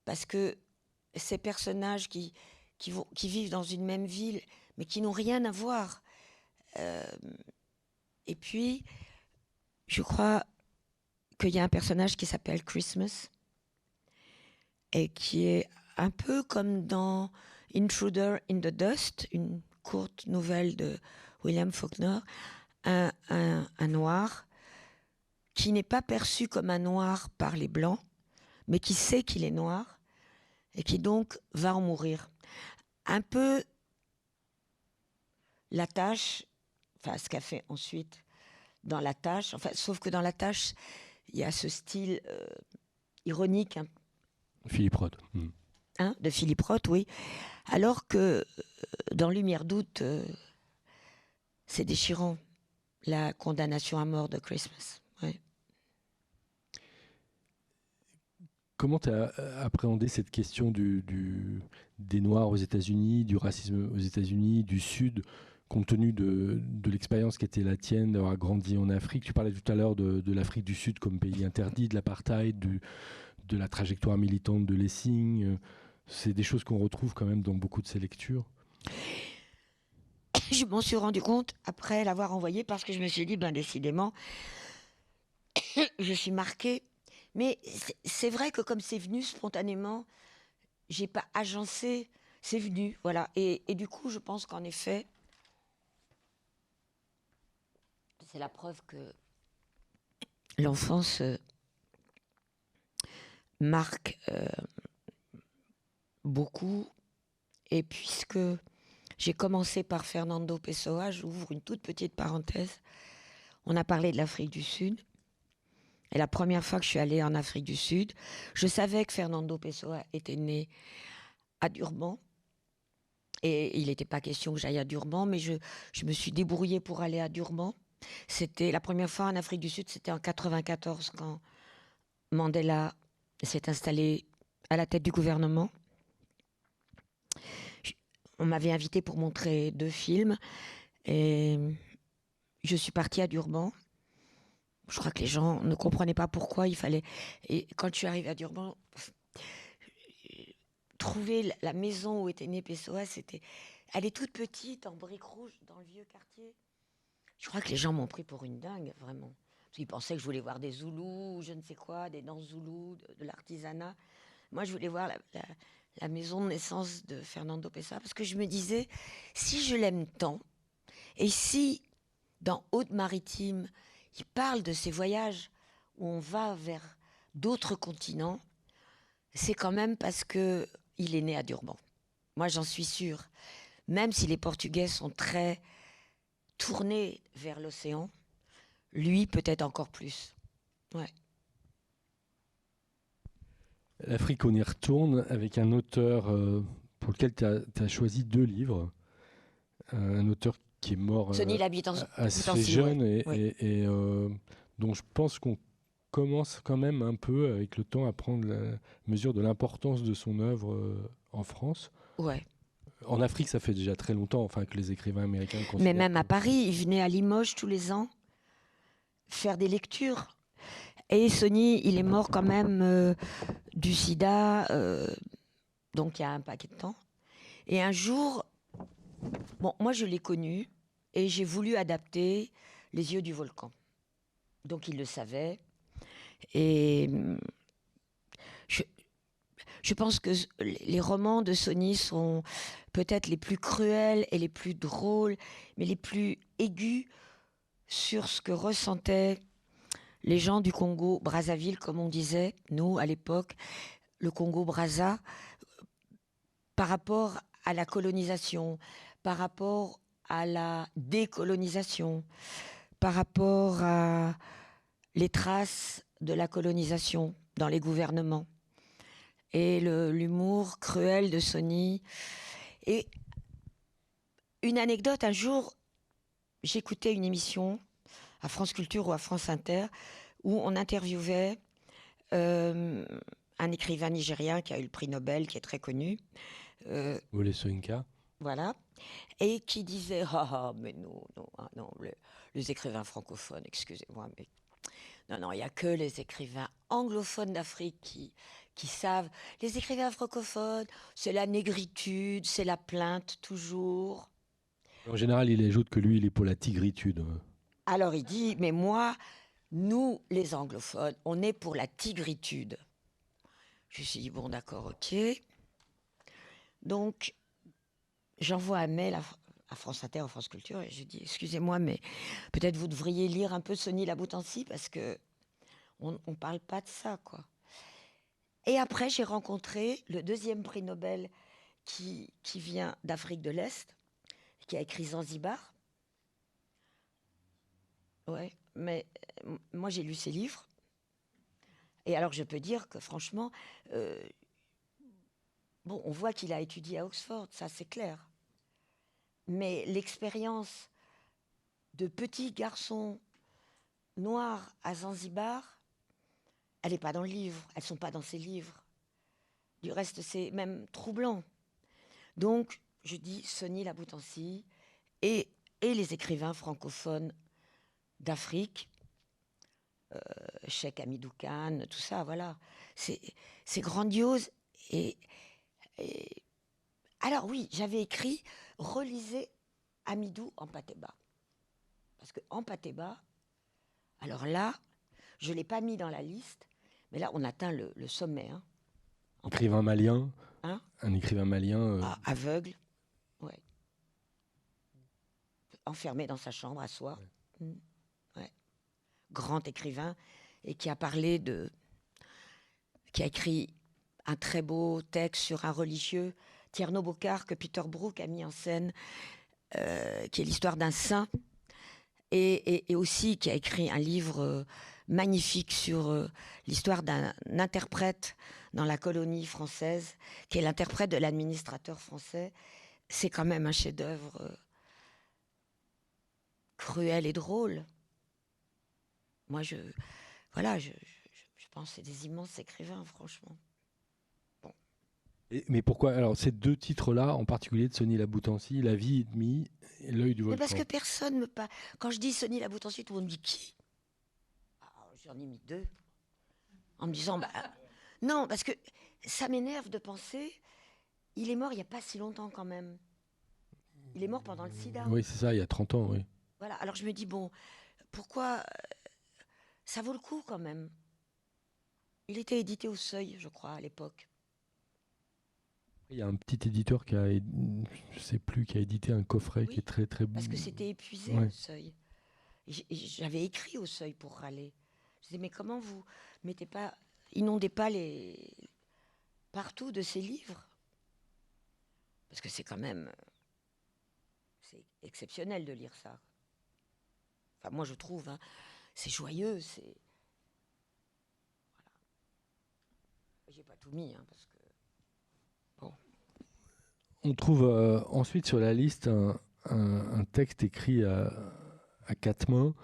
Parce que ces personnages qui vivent dans une même ville, mais qui n'ont rien à voir. Et puis, je crois qu'il y a un personnage qui s'appelle Christmas et qui est un peu comme dans Intruder in the Dust, une courte nouvelle de William Faulkner, un noir qui n'est pas perçu comme un noir par les blancs, mais qui sait qu'il est noir et qui donc va en mourir. Un peu La Tâche, enfin ce qu'a fait ensuite dans La Tâche, enfin, sauf que dans La Tâche, il y a ce style ironique.
Philippe Roth.
De Philippe Roth, oui. Alors que dans Lumière d'août, c'est déchirant, la condamnation à mort de Christmas. Ouais.
Comment tu as appréhendé cette question des Noirs aux États-Unis, du racisme aux États-Unis, du Sud, compte tenu de l'expérience qui était la tienne, d'avoir grandi en Afrique? Tu parlais tout à l'heure de l'Afrique du Sud comme pays interdit, de l'apartheid, de la trajectoire militante de Lessing. C'est des choses qu'on retrouve quand même dans beaucoup de ces lectures.
Je m'en suis rendu compte après l'avoir envoyé parce que je me suis dit, décidément, je suis marquée. Mais c'est vrai que comme c'est venu spontanément, j'ai pas agencé, c'est venu, voilà. Et du coup, je pense qu'en effet, c'est la preuve que l'enfance marque beaucoup. Et puisque j'ai commencé par Fernando Pessoa, j'ouvre une toute petite parenthèse. On a parlé de l'Afrique du Sud. Et la première fois que je suis allée en Afrique du Sud, je savais que Fernando Pessoa était né à Durban. Et il n'était pas question que j'aille à Durban, mais je me suis débrouillée pour aller à Durban. C'était la première fois en Afrique du Sud, c'était en 94 quand Mandela s'est installé à la tête du gouvernement. On m'avait invité pour montrer 2 films et je suis partie à Durban. Je crois que les gens ne comprenaient pas pourquoi il fallait. Et quand je suis arrivée à Durban, trouver la maison où était né Pessoa, elle est toute petite, en briques rouges, dans le vieux quartier. Je crois que les gens m'ont pris pour une dingue, vraiment. Parce qu'ils pensaient que je voulais voir des Zoulous, ou je ne sais quoi, des danses Zoulous, de l'artisanat. Moi, je voulais voir la maison de naissance de Fernando Pessoa, parce que je me disais, si je l'aime tant, et si, dans Haute-Maritime, il parle de ces voyages où on va vers d'autres continents, c'est quand même parce qu'il est né à Durban. Moi, j'en suis sûre. Même si les Portugais sont très tournés vers l'océan, lui, peut-être encore plus. Ouais.
L'Afrique, on y retourne avec un auteur pour lequel tu as choisi 2 livres. Un auteur qui est mort assez jeune et dont je pense qu'on commence quand même un peu avec le temps à prendre la mesure de l'importance de son œuvre en France.
Ouais.
En Afrique, ça fait déjà très longtemps que les écrivains américains considèrent.
Mais même à Paris, il venait à Limoges tous les ans faire des lectures. Et Sonny, il est mort quand même du sida, donc il y a un paquet de temps. Et un jour, moi je l'ai connu et j'ai voulu adapter Les yeux du volcan. Donc il le savait. Et je pense que les romans de Sonny sont peut-être les plus cruels et les plus drôles, mais les plus aigus sur ce que ressentaient les gens du Congo, Brazzaville, comme on disait, nous, à l'époque, le Congo-Brazza, par rapport à la colonisation, par rapport à la décolonisation, par rapport à les traces de la colonisation dans les gouvernements. Et l'humour cruel de Sonny. Et une anecdote, un jour, j'écoutais une émission à France Culture ou à France Inter où on interviewait un écrivain nigérien qui a eu le prix Nobel, qui est très connu.
Wole Soyinka.
Voilà. Et qui disait, mais non, les écrivains francophones, excusez-moi, mais non, non, il n'y a que les écrivains anglophones d'Afrique qui savent. Les écrivains francophones, c'est la négritude, c'est la plainte toujours.
En général, il ajoute que lui, il est pour la tigritude.
Alors il dit, mais moi, nous, les anglophones, on est pour la tigritude. Je me suis dit, bon, d'accord, ok. Donc, j'envoie un mail à France Inter, à France Culture, et je dis, excusez-moi, mais peut-être vous devriez lire un peu Sonny Laboutancy, parce que on ne parle pas de ça, quoi. Et après, j'ai rencontré le 2e prix Nobel qui vient d'Afrique de l'Est, qui a écrit Zanzibar. Ouais, mais moi, j'ai lu ses livres. Et alors, je peux dire que franchement, bon, on voit qu'il a étudié à Oxford, ça c'est clair. Mais l'expérience de petit garçon noir à Zanzibar, elle n'est pas dans le livre, elles ne sont pas dans ses livres. Du reste, c'est même troublant. Donc, je dis Sonny Laboutancy et les écrivains francophones d'Afrique, Cheikh Hamidou Kane, tout ça, voilà. C'est grandiose. Et alors oui, j'avais écrit « Relisez Hamidou en Patéba ». Parce que en Patéba, alors là, je ne l'ai pas mis dans la liste, mais là, on atteint le sommet. Hein,
Écrivain malien.
hein
Un écrivain malien.
Aveugle, ouais. Enfermé dans sa chambre à soi. Ouais. Ouais. Grand écrivain, et qui a parlé de... qui a écrit un très beau texte sur un religieux, Tierno Bocard, que Peter Brook a mis en scène, qui est l'histoire d'un saint, et aussi qui a écrit un livre magnifique sur l'histoire d'un interprète dans la colonie française, qui est l'interprète de l'administrateur français. C'est quand même un chef-d'œuvre cruel et drôle. Moi, je pense que c'est des immenses écrivains, franchement. Bon.
Mais pourquoi alors ces deux titres-là, en particulier de Sonny Laboutancy, La vie et demie et L'œil du
Mais
volcan?
parce que personne me parle. Quand je dis Sonny Laboutancy, tout le monde me dit qui? J'en ai mis 2. En me disant, bah, non, parce que ça m'énerve de penser, il est mort il n'y a pas si longtemps quand même. Il est mort pendant le sida.
Oui, c'est ça, il y a 30 ans, oui.
Voilà, alors je me dis, bon, pourquoi ça vaut le coup quand même. Il était édité au Seuil, je crois, à l'époque.
Il y a un petit éditeur qui a, je sais plus, qui a édité un coffret
Oui,
qui est très très.
parce que c'était épuisé
Ouais.
au Seuil. J'avais écrit au Seuil pour râler. Je disais, mais comment vous mettez pas, inondez pas les partout de ces livres? Parce que c'est quand même, c'est exceptionnel de lire ça. Enfin, moi je trouve, hein, c'est joyeux, c'est. Voilà. J'ai pas tout mis, hein, parce que. Bon.
On trouve ensuite sur la liste un texte écrit à quatre mains,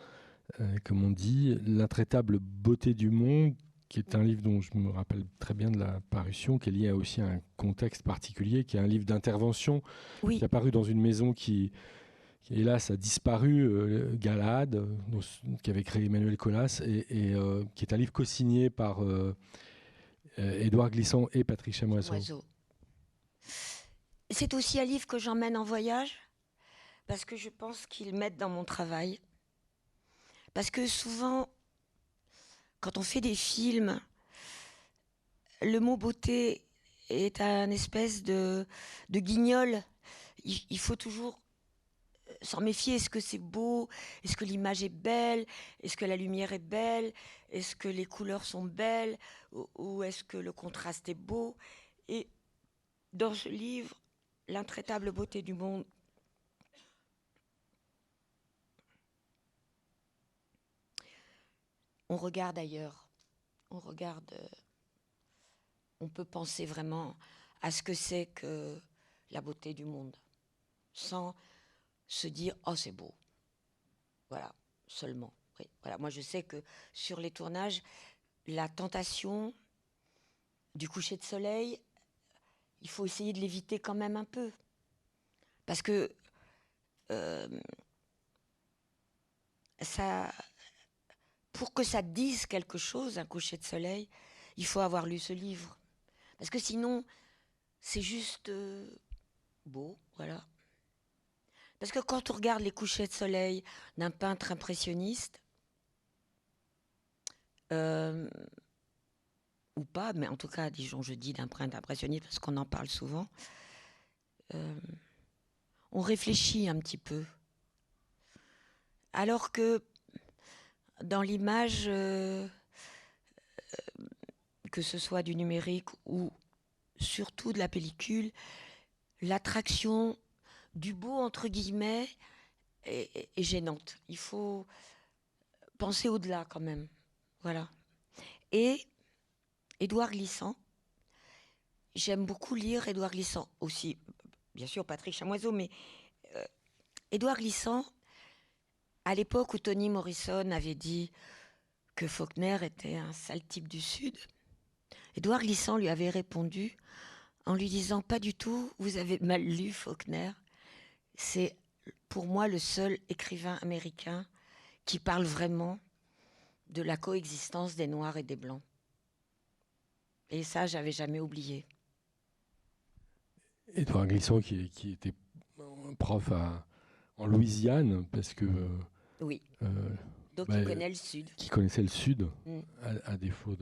comme on dit, L'intraitable beauté du monde, qui est un livre dont je me rappelle très bien de la parution, qui est lié aussi à un contexte particulier, qui est un livre d'intervention,
Oui.
qui est apparu dans une maison qui hélas a disparu, Galahad, qui avait créé Emmanuel Colas, et qui est un livre co-signé par Édouard Glissant et Patrick Chamoiseau.
C'est aussi un livre que j'emmène en voyage, parce que je pense qu'il m'aide dans mon travail. Parce que souvent, quand on fait des films, le mot beauté est un espèce de guignol. Il faut toujours s'en méfier. Est-ce que c'est beau? Est-ce que l'image est belle? Est-ce que la lumière est belle? Est-ce que les couleurs sont belles? Ou est-ce que le contraste est beau? Et dans ce livre, L'intraitable beauté du monde, on regarde ailleurs. On regarde... on peut penser vraiment à ce que c'est que la beauté du monde, sans se dire « oh, c'est beau ». Voilà, seulement. Oui, voilà. Moi, je sais que sur les tournages, la tentation du coucher de soleil, il faut essayer de l'éviter quand même un peu. Parce que ça, pour que ça dise quelque chose, un coucher de soleil, il faut avoir lu ce livre. Parce que sinon, c'est juste beau, voilà. Parce que quand on regarde les couchers de soleil d'un peintre impressionniste, euh, ou pas, mais en tout cas, disons, je dis d'un peintre impressionniste parce qu'on en parle souvent, euh, on réfléchit un petit peu. Alors que dans l'image, que ce soit du numérique ou surtout de la pellicule, l'attraction du beau, entre guillemets, est gênante. Il faut penser au-delà quand même. Voilà. Et Édouard Glissant, j'aime beaucoup lire Édouard Glissant. Aussi, bien sûr, Patrick Chamoiseau, mais Édouard Glissant, à l'époque où Toni Morrison avait dit que Faulkner était un sale type du Sud, Édouard Glissant lui avait répondu en lui disant « Pas du tout, vous avez mal lu Faulkner. C'est pour moi le seul écrivain américain qui parle vraiment de la coexistence des Noirs et des Blancs. » Et ça, j'avais jamais oublié.
Édouard Glissant qui était prof en Louisiane, parce que
Oui. Donc
bah,
il connaît le Sud.
qui connaissait le Sud,
Mm.
à défaut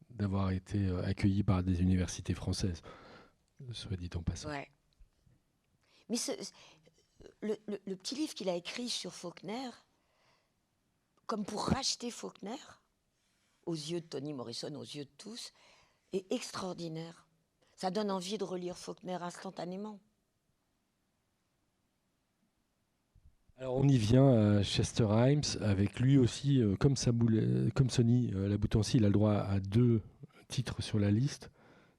d'avoir été accueilli par des universités françaises, soit dit en passant.
Ouais. Mais le petit livre qu'il a écrit sur Faulkner, comme pour racheter Faulkner, aux yeux de Toni Morrison, aux yeux de tous, est extraordinaire. Ça donne envie de relire Faulkner instantanément.
Alors on y vient à Chester Himes, avec lui aussi, comme Sonny Laboutancy, il a le droit à 2 titres sur la liste,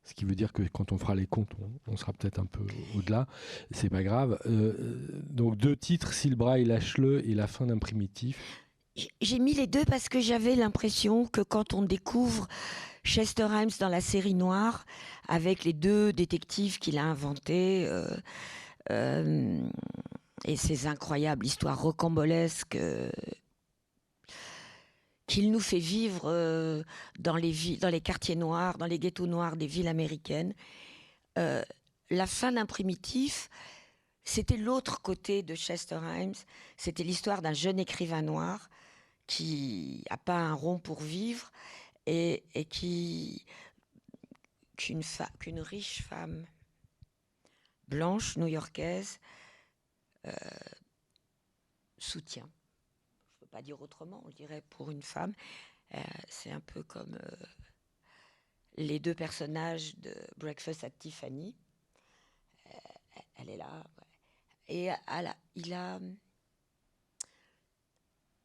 ce qui veut dire que quand on fera les comptes, on sera peut-être un peu au-delà, c'est pas grave. Donc 2 titres, S'il braille, lâche-le et La fin d'un primitif.
J'ai mis les deux parce que j'avais l'impression que quand on découvre Chester Himes dans la série noire, avec les 2 détectives qu'il a inventés, et ces incroyables histoires rocambolesques qu'il nous fait vivre dans les quartiers noirs, dans les ghettos noirs des villes américaines, la fin d'un primitif, c'était l'autre côté de Chester Himes. C'était l'histoire d'un jeune écrivain noir qui n'a pas un rond pour vivre et qu'une riche femme blanche new-yorkaise soutient. Je ne peux pas dire autrement, on dirait pour une femme. C'est un peu comme les 2 personnages de Breakfast at Tiffany. Elle est là. Et il a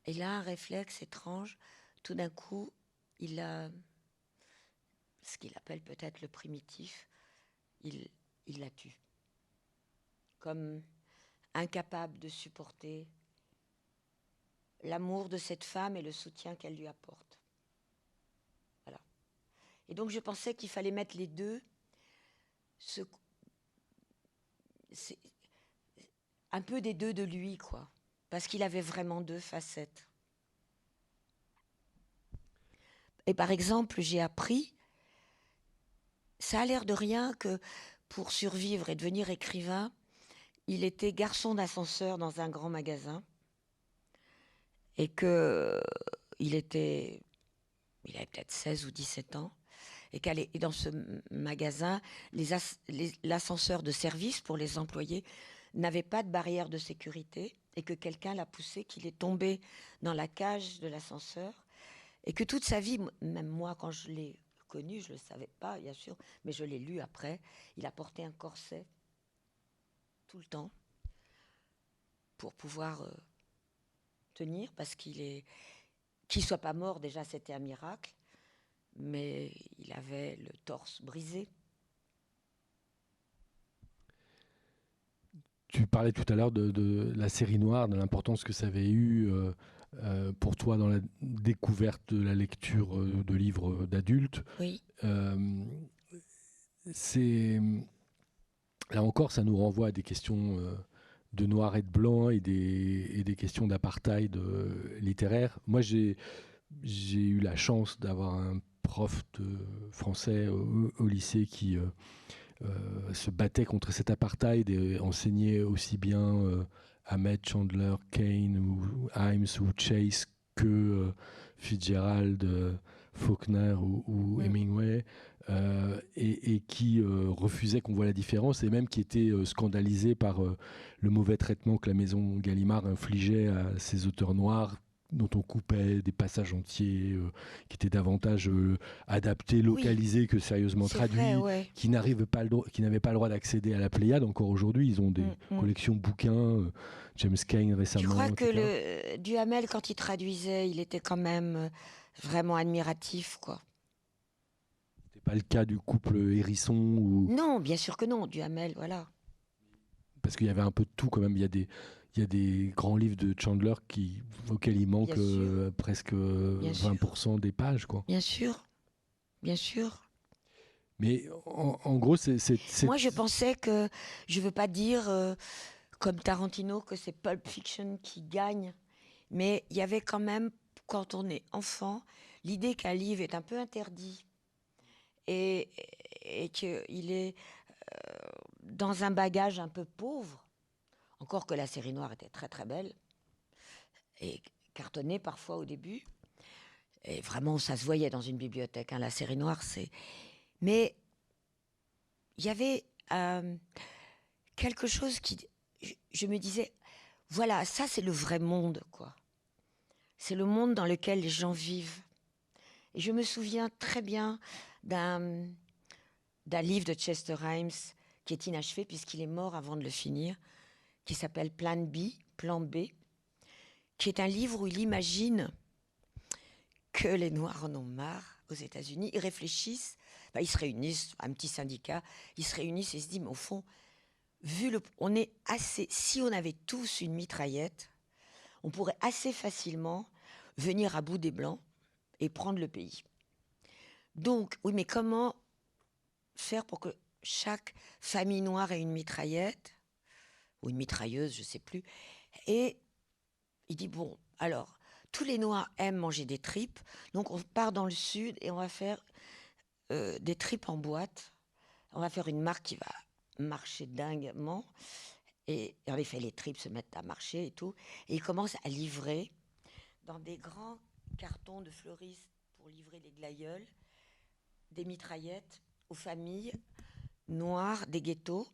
un réflexe étrange. Tout d'un coup, il a ce qu'il appelle peut-être le primitif. Il la tue. Comme incapable de supporter l'amour de cette femme et le soutien qu'elle lui apporte. Voilà. Et donc je pensais qu'il fallait mettre les 2. C'est un peu des 2 de lui, quoi. Parce qu'il avait vraiment 2 facettes. Et par exemple, j'ai appris, ça a l'air de rien que pour survivre et devenir écrivain, il était garçon d'ascenseur dans un grand magasin et que il avait peut-être 16 ou 17 ans et dans ce magasin, l'ascenseur de service pour les employés n'avait pas de barrière de sécurité et que quelqu'un l'a poussé, qu'il est tombé dans la cage de l'ascenseur et que toute sa vie, même moi quand je l'ai connu, je ne le savais pas bien sûr, mais je l'ai lu après, il a porté un corset tout le temps pour pouvoir tenir parce qu'il soit pas mort déjà c'était un miracle, mais il avait le torse brisé.
Tu parlais tout à l'heure de la série noire, de l'importance que ça avait eu pour toi dans la découverte de la lecture de livres d'adultes.
Oui.
Là encore, ça nous renvoie à des questions de noir et de blanc et des questions d'apartheid littéraire. Moi, j'ai eu la chance d'avoir un prof de français au lycée qui se battait contre cet apartheid et enseignait aussi bien Ahmed, Chandler, Kane ou Himes ou Chase que Fitzgerald, Faulkner ou Hemingway, et qui refusait qu'on voit la différence et même qui était scandalisé par le mauvais traitement que la maison Gallimard infligeait à ces auteurs noirs dont on coupait des passages entiers, qui étaient davantage adaptés, localisés que sérieusement traduits,
vrai, ouais.
qui n'avaient pas le droit d'accéder à la Pléiade. Encore aujourd'hui, ils ont des collections de bouquins, James Cain récemment.
Je crois que Duhamel, quand il traduisait, il était quand même vraiment admiratif, quoi.
C'était pas le cas du couple Hérisson ou...
Non, bien sûr que non, Duhamel, voilà.
Parce qu'il y avait un peu de tout quand même. Il y a des grands livres de Chandler auxquels il manque presque 20% des pages, quoi.
Bien sûr, bien sûr.
Mais en gros, c'est...
Moi, je pensais que... Je veux pas dire, comme Tarantino, que c'est Pulp Fiction qui gagne. Mais il y avait quand même, quand on est enfant, l'idée qu'un livre est un peu interdit et qu'il est dans un bagage un peu pauvre. Encore que la série noire était très très belle et cartonnée parfois au début. Et vraiment, ça se voyait dans une bibliothèque. Hein, la série noire, c'est... Mais il y avait quelque chose qui... Je me disais, voilà, ça c'est le vrai monde, quoi. C'est le monde dans lequel les gens vivent. Et je me souviens très bien d'un livre de Chester Himes qui est inachevé puisqu'il est mort avant de le finir, qui s'appelle Plan B, qui est un livre où il imagine que les Noirs en ont marre aux États-Unis. Ils réfléchissent, ils se réunissent, un petit syndicat, ils se réunissent et se disent, mais au fond, on est assez, si on avait tous une mitraillette, on pourrait assez facilement venir à bout des Blancs et prendre le pays. Donc, oui, mais comment faire pour que chaque famille noire ait une mitraillette ou une mitrailleuse, je ne sais plus. Et il dit, bon, alors, tous les Noirs aiment manger des tripes, donc on part dans le sud et on va faire des tripes en boîte. On va faire une marque qui va marcher dinguement. Et en effet, les tripes se mettent à marcher et tout. Et ils commencent à livrer dans des grands cartons de fleuristes pour livrer les glaïeuls, des mitraillettes aux familles noires des ghettos.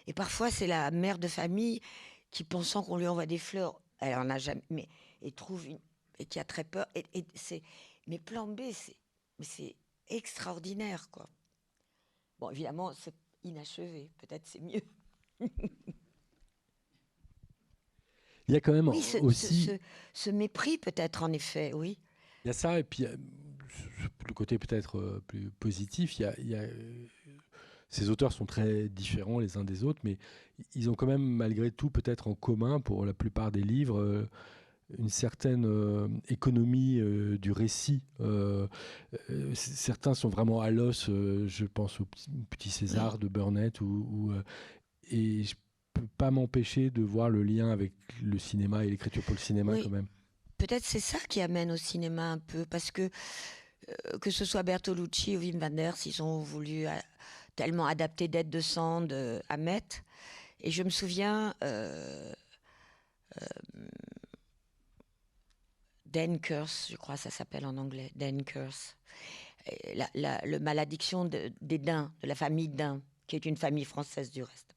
Et parfois, c'est la mère de famille qui, pensant qu'on lui envoie des fleurs, elle en a jamais, mais et trouve et qui a très peur. Mais plan B, c'est extraordinaire, quoi. Bon, évidemment, c'est inachevé. Peut-être c'est mieux.
Il y a quand même aussi
ce mépris, peut-être, en effet, oui.
Il y a ça, et puis le côté peut-être plus positif, ces auteurs sont très différents les uns des autres, mais ils ont quand même malgré tout peut-être en commun pour la plupart des livres une certaine économie du récit. Certains sont vraiment à l'os, je pense au Petit César de Burnett, et je peux pas m'empêcher de voir le lien avec le cinéma et l'écriture pour le cinéma quand même.
Peut-être c'est ça qui amène au cinéma un peu, parce que ce soit Bertolucci ou Wim Wenders, ils ont voulu tellement adapter Dead de Sand à Met. Et je me souviens, Dan Curse, je crois que ça s'appelle en anglais, Dan Curse, le malédiction des Daims, de la famille Daim, qui est une famille française du reste.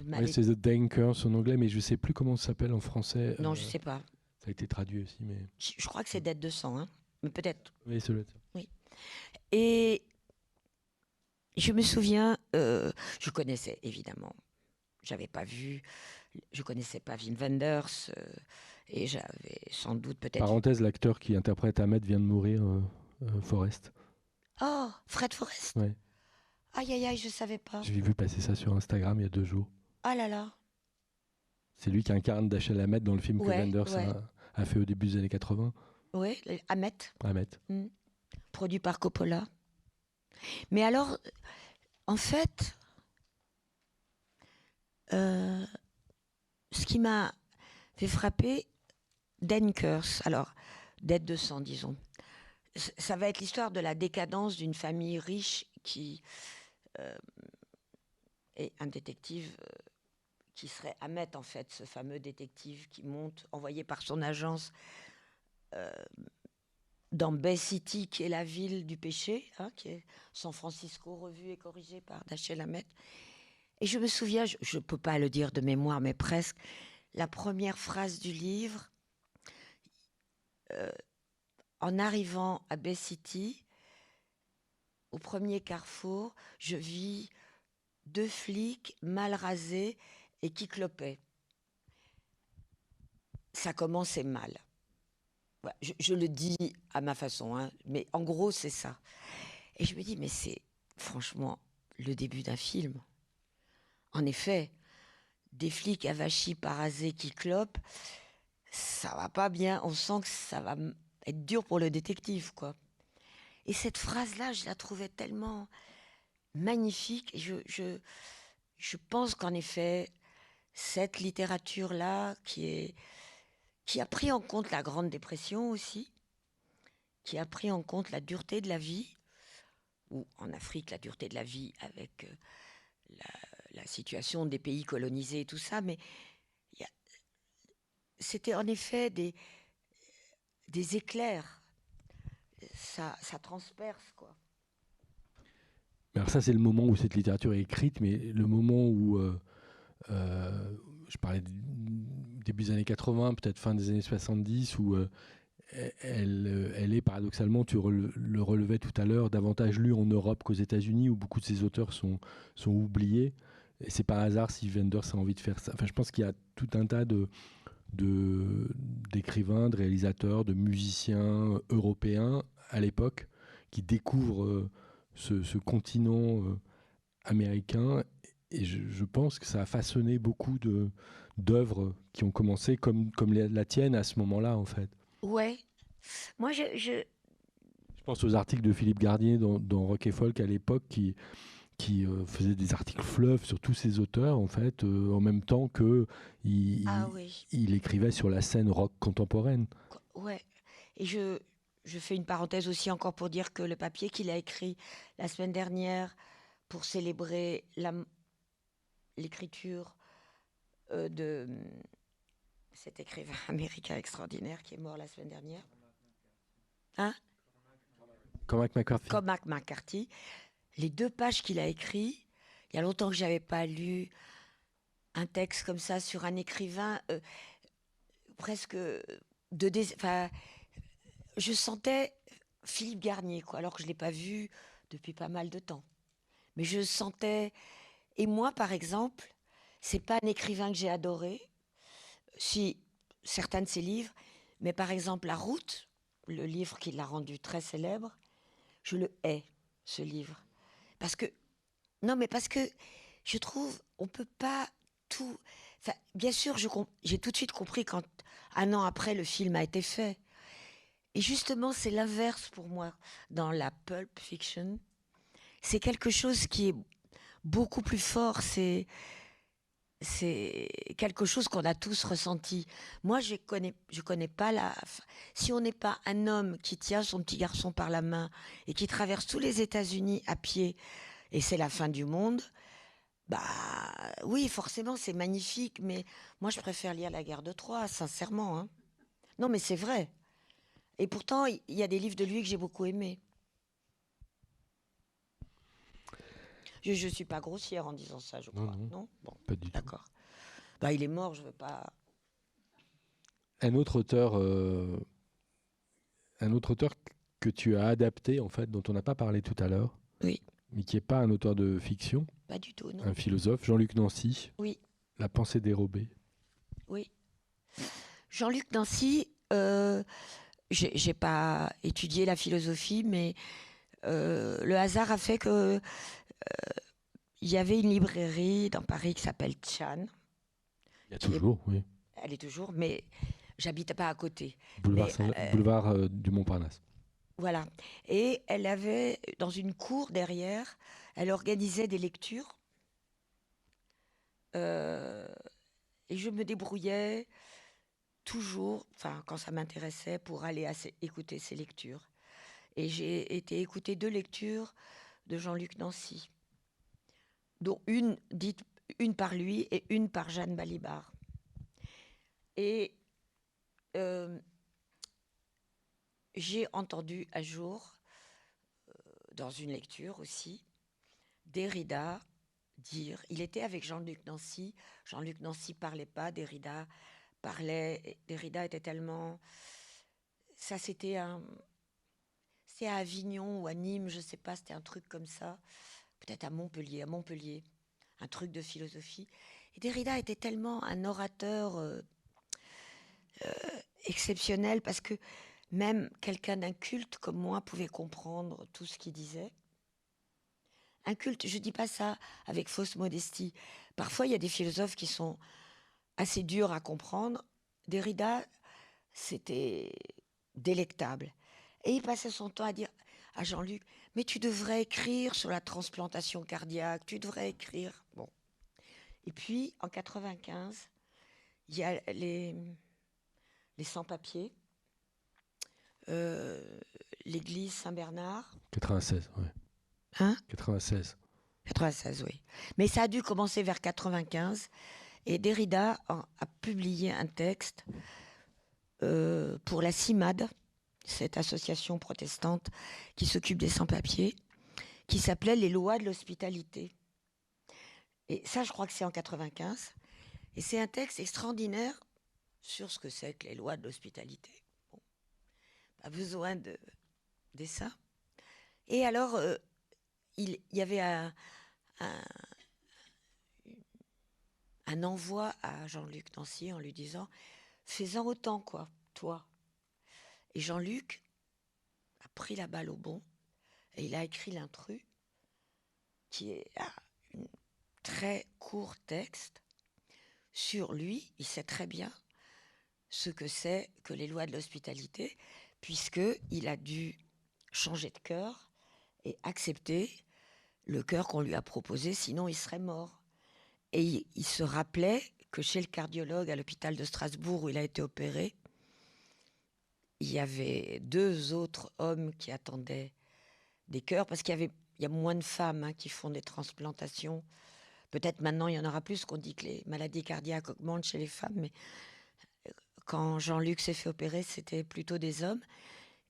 Oui, c'est The Dankers en anglais, mais je ne sais plus comment ça s'appelle en français.
Non, je ne sais pas.
Ça a été traduit aussi, mais...
Je crois que c'est Dead de Sang, hein, mais peut-être.
Oui, c'est le...
Oui. Et je me souviens, je connaissais évidemment, j'avais pas vu, je connaissais pas Wim Wenders, et j'avais sans doute peut-être...
Parenthèse, l'acteur qui interprète Ahmed vient de mourir, Forrest.
Oh, Fred Forrest.
Ouais.
Aïe, aïe, aïe, je savais pas.
J'ai vu passer ça sur Instagram il y a 2 jours.
Ah là là.
C'est lui qui incarne Dashiell Hammett dans le film que Wenders a fait au début des années 80.
Oui, Hammett.
Hammett.
Produit par Coppola. Mais alors, en fait, ce qui m'a fait frapper, Denkers, alors, Dead 200, disons, ça va être l'histoire de la décadence d'une famille riche qui est un détective qui serait Ahmet, en fait, ce fameux détective qui monte, envoyé par son agence dans Bay City, qui est la ville du péché, hein, qui est San Francisco revu et corrigé par Dashiell Hammett. Et je me souviens, je ne peux pas le dire de mémoire, mais presque, la première phrase du livre, en arrivant à Bay City, au premier carrefour, je vis 2 flics mal rasés et qui clopaient. Ça commençait mal. Ouais, je le dis à ma façon, hein, mais en gros, c'est ça. Et je me dis, mais c'est franchement le début d'un film. En effet, des flics avachis, parasés qui clopent, ça va pas bien. On sent que ça va être dur pour le détective, quoi. Et cette phrase-là, je la trouvais tellement magnifique. Et je pense qu'en effet, cette littérature-là, qui a pris en compte la Grande Dépression aussi, qui a pris en compte la dureté de la vie, ou en Afrique, la dureté de la vie avec la situation des pays colonisés et tout ça, mais c'était en effet des éclairs. Ça transperce, quoi.
Alors ça, c'est le moment où cette littérature est écrite, mais le moment où, je parlais début des années 80, peut-être fin des années 70, où elle est paradoxalement, tu le relevais tout à l'heure, davantage lue en Europe qu'aux États-Unis, où beaucoup de ces auteurs sont oubliés. Et c'est par hasard si Wenders a envie de faire ça. Enfin, je pense qu'il y a tout un tas d'écrivains, de réalisateurs, de musiciens européens à l'époque qui découvrent ce continent américain. Et je pense que ça a façonné beaucoup d'œuvres qui ont commencé comme la tienne à ce moment-là, en fait.
Ouais. Moi,
Je pense aux articles de Philippe Garnier dans Rock et Folk à l'époque qui faisait des articles fleuves sur tous ces auteurs, en fait, en même temps que
Ah oui.
il écrivait sur la scène rock contemporaine.
Ouais. Et je fais une parenthèse aussi encore pour dire que le papier qu'il a écrit la semaine dernière pour célébrer l'écriture de cet écrivain américain extraordinaire qui est mort la semaine dernière. Hein?
Cormac McCarthy.
Cormac McCarthy. Les 2 pages qu'il a écrit, il y a longtemps que je n'avais pas lu un texte comme ça sur un écrivain presque enfin, je sentais Philippe Garnier, quoi, alors que je ne l'ai pas vu depuis pas mal de temps. Mais je sentais... Et moi, par exemple, c'est pas un écrivain que j'ai adoré, si certains de ses livres, mais par exemple La Route, le livre qui l'a rendu très célèbre, je le hais, ce livre. Parce que... Non, mais parce que je trouve, on peut pas tout... Enfin, bien sûr, j'ai tout de suite compris quand, 1 an après, le film a été fait. Et justement, c'est l'inverse pour moi dans la pulp fiction. C'est quelque chose qui est beaucoup plus fort. C'est quelque chose qu'on a tous ressenti. Moi, je connais pas la... Si on n'est pas un homme qui tient son petit garçon par la main et qui traverse tous les États-Unis à pied, et c'est la fin du monde, bah oui, forcément, c'est magnifique, mais moi, je préfère lire La Guerre de Troie, sincèrement, hein. Non, mais c'est vrai. Et pourtant, il y a des livres de lui que j'ai beaucoup aimés. Je ne suis pas grossière en disant ça, je crois. Non, bon,
pas du tout.
D'accord. Bah, il est mort, je ne veux pas...
Un autre auteur que tu as adapté, en fait, dont on n'a pas parlé tout à l'heure,
Oui,
mais qui n'est pas un auteur de fiction,
pas du tout, non.
un philosophe, Jean-Luc Nancy,
Oui,
La pensée dérobée.
oui. Jean-Luc Nancy, j'ai pas étudié la philosophie, mais le hasard a fait que il y avait une librairie dans Paris qui s'appelle Chan.
Il y a toujours, oui.
Elle est toujours, mais j'habitais pas à côté.
Boulevard du Montparnasse.
Voilà. Et elle avait, dans une cour derrière, elle organisait des lectures. Et je me débrouillais toujours, enfin, quand ça m'intéressait, pour aller écouter ses lectures. Et j'ai été écouter 2 lectures de Jean-Luc Nancy, dont une par lui et une par Jeanne Balibar. Et j'ai entendu un jour, dans une lecture aussi, Derrida dire, il était avec Jean-Luc Nancy parlait pas, Derrida parlait, Derrida était tellement, ça c'était c'est à Avignon ou à Nîmes, je sais pas, c'était un truc comme ça, peut-être à Montpellier, un truc de philosophie. Et Derrida était tellement un orateur exceptionnel, parce que même quelqu'un d'inculte comme moi pouvait comprendre tout ce qu'il disait. Inculte, je dis pas ça avec fausse modestie. Parfois, il y a des philosophes qui sont assez durs à comprendre. Derrida, c'était délectable. Et il passait son temps à dire à Jean-Luc, mais tu devrais écrire sur la transplantation cardiaque, tu devrais écrire. Bon. Et puis, en 95, il y a les sans-papiers, l'église Saint-Bernard.
96, oui.
Hein?
96.
96, oui. Mais ça a dû commencer vers 95. Et Derrida a publié un texte pour la CIMAD, cette association protestante qui s'occupe des sans-papiers, qui s'appelait Les lois de l'hospitalité. Et ça, je crois que c'est en 95. Et c'est un texte extraordinaire sur ce que c'est que les lois de l'hospitalité. Bon, pas besoin de dessin. Et alors, il y avait un envoi à Jean-Luc Nancy en lui disant « Fais-en autant, quoi, toi ». Et Jean-Luc a pris la balle au bon et il a écrit l'intrus, qui est un très court texte sur lui. Il sait très bien ce que c'est que les lois de l'hospitalité, puisqu'il a dû changer de cœur et accepter le cœur qu'on lui a proposé, sinon il serait mort. Et il se rappelait que chez le cardiologue à l'hôpital de Strasbourg où il a été opéré, il y avait 2 autres hommes qui attendaient des cœurs, parce qu'il y a moins de femmes qui font des transplantations. Peut-être maintenant il y en aura plus, qu'on dit que les maladies cardiaques augmentent chez les femmes, mais quand Jean-Luc s'est fait opérer, c'était plutôt des hommes.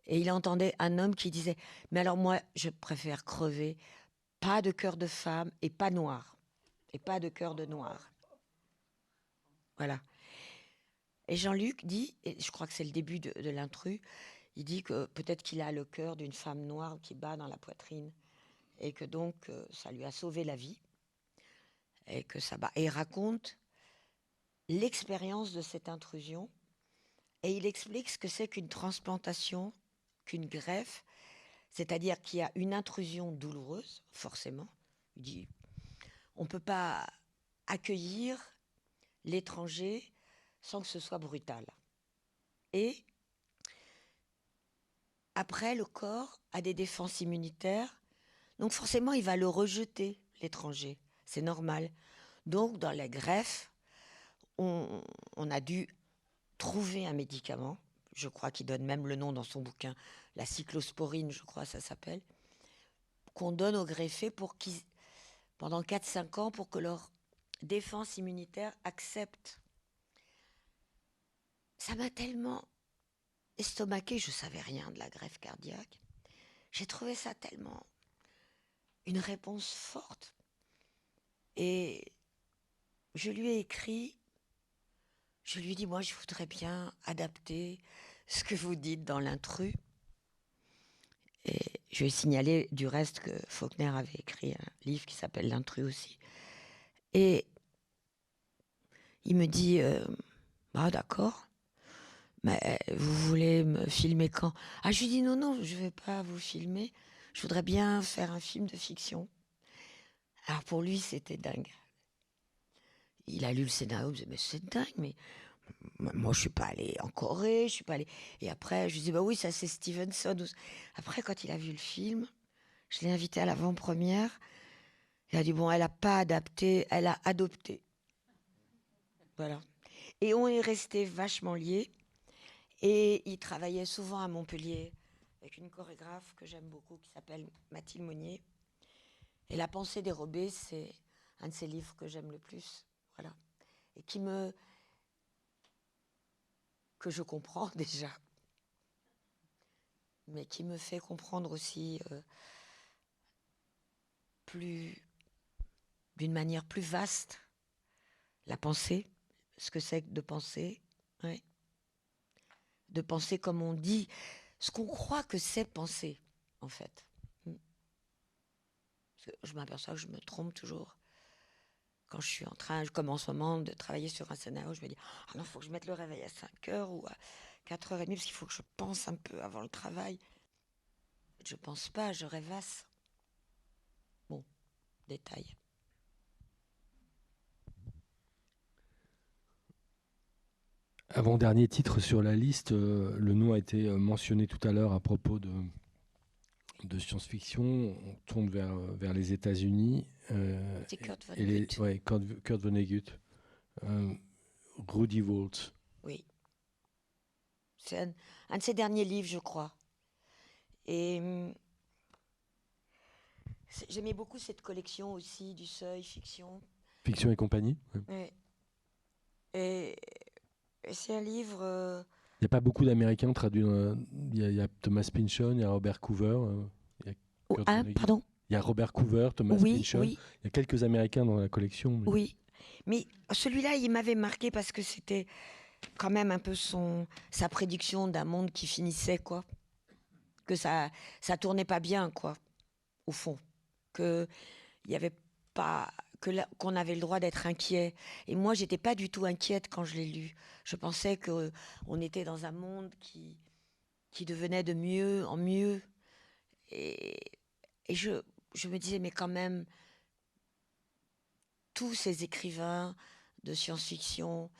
Et il entendait un homme qui disait « Mais alors moi, je préfère crever, pas de cœur de femme et pas noir, et pas de cœur de noir. » Voilà. Et Jean-Luc dit, et je crois que c'est le début de l'intrus, il dit que peut-être qu'il a le cœur d'une femme noire qui bat dans la poitrine, et que donc ça lui a sauvé la vie, et que ça bat. Et il raconte l'expérience de cette intrusion, et il explique ce que c'est qu'une transplantation, qu'une greffe, c'est-à-dire qu'il y a une intrusion douloureuse, forcément. Il dit, on ne peut pas accueillir l'étranger sans que ce soit brutal. Et après, le corps a des défenses immunitaires, donc forcément, il va le rejeter, l'étranger. C'est normal. Donc, dans la greffe, on a dû trouver un médicament, je crois qu'il donne même le nom dans son bouquin, la cyclosporine, je crois, ça s'appelle, qu'on donne aux greffés pour qu'ils, pendant 4-5 ans, pour que leur défense immunitaire accepte. Ça m'a tellement estomaqué, je ne savais rien de la greffe cardiaque. J'ai trouvé ça tellement une réponse forte. Et je lui ai écrit, je lui ai dit, moi je voudrais bien adapter ce que vous dites dans l'intrus. Et je lui ai signalé du reste que Faulkner avait écrit un livre qui s'appelle L'intrus aussi. Et il me dit, d'accord, mais vous voulez me filmer quand? Ah, je lui dis, non, je ne vais pas vous filmer, je voudrais bien faire un film de fiction. Alors pour lui, c'était dingue. Il a lu le scénario, il me disait, mais c'est dingue, mais moi, je suis pas allée en Corée, je suis pas allée. Et après, je lui dis, bah oui, ça c'est Stevenson. Après, quand il a vu le film, je l'ai invité à l'avant-première. Il a dit, bon, elle a pas adapté, elle a adopté. Voilà. Et on est resté vachement liés. Et il travaillait souvent à Montpellier avec une chorégraphe que j'aime beaucoup qui s'appelle Mathilde Monnier. Et La pensée dérobée, c'est un de ses livres que j'aime le plus. Voilà. Et que je comprends déjà, mais qui me fait comprendre aussi d'une manière plus vaste la pensée, ce que c'est que de penser, ouais. De penser comme on dit, ce qu'on croit que c'est penser, en fait. Parce que je m'aperçois que je me trompe toujours. Quand je suis en train, comme en ce moment, de travailler sur un scénario, je me dis, ah non, il faut que je mette le réveil à 5 heures ou à 4h30, parce qu'il faut que je pense un peu avant le travail. Je pense pas, je rêvasse. Bon, détail.
Avant-dernier titre sur la liste, le nom a été mentionné tout à l'heure à propos de science-fiction. On tourne vers les États-Unis.
C'est Kurt
et
Vonnegut.
Ouais, Kurt Vonnegut. Rudy Waltz.
Oui. C'est un de ses derniers livres, je crois. Et j'aimais beaucoup cette collection aussi, du Seuil, fiction.
Fiction et compagnie. Ouais.
Ouais. Et c'est un livre...
Il n'y a pas beaucoup d'Américains traduits. Il y a Thomas Pynchon, il y a Robert Coover. Il y a Kurt Vonnegut.
Pardon.
Il y a Robert Coover, Thomas Pynchon.
Oui.
Il y a quelques Américains dans la collection. Mais...
Oui. Mais celui-là, il m'avait marqué parce que c'était quand même un peu sa prédiction d'un monde qui finissait, quoi. Que ça tournait pas bien, quoi, au fond. Que il y avait pas... qu'on avait le droit d'être inquiet. Et moi, j'étais pas du tout inquiète quand je l'ai lu. Je pensais qu'on était dans un monde qui devenait de mieux en mieux. Et je me disais, mais quand même, tous ces écrivains de science-fiction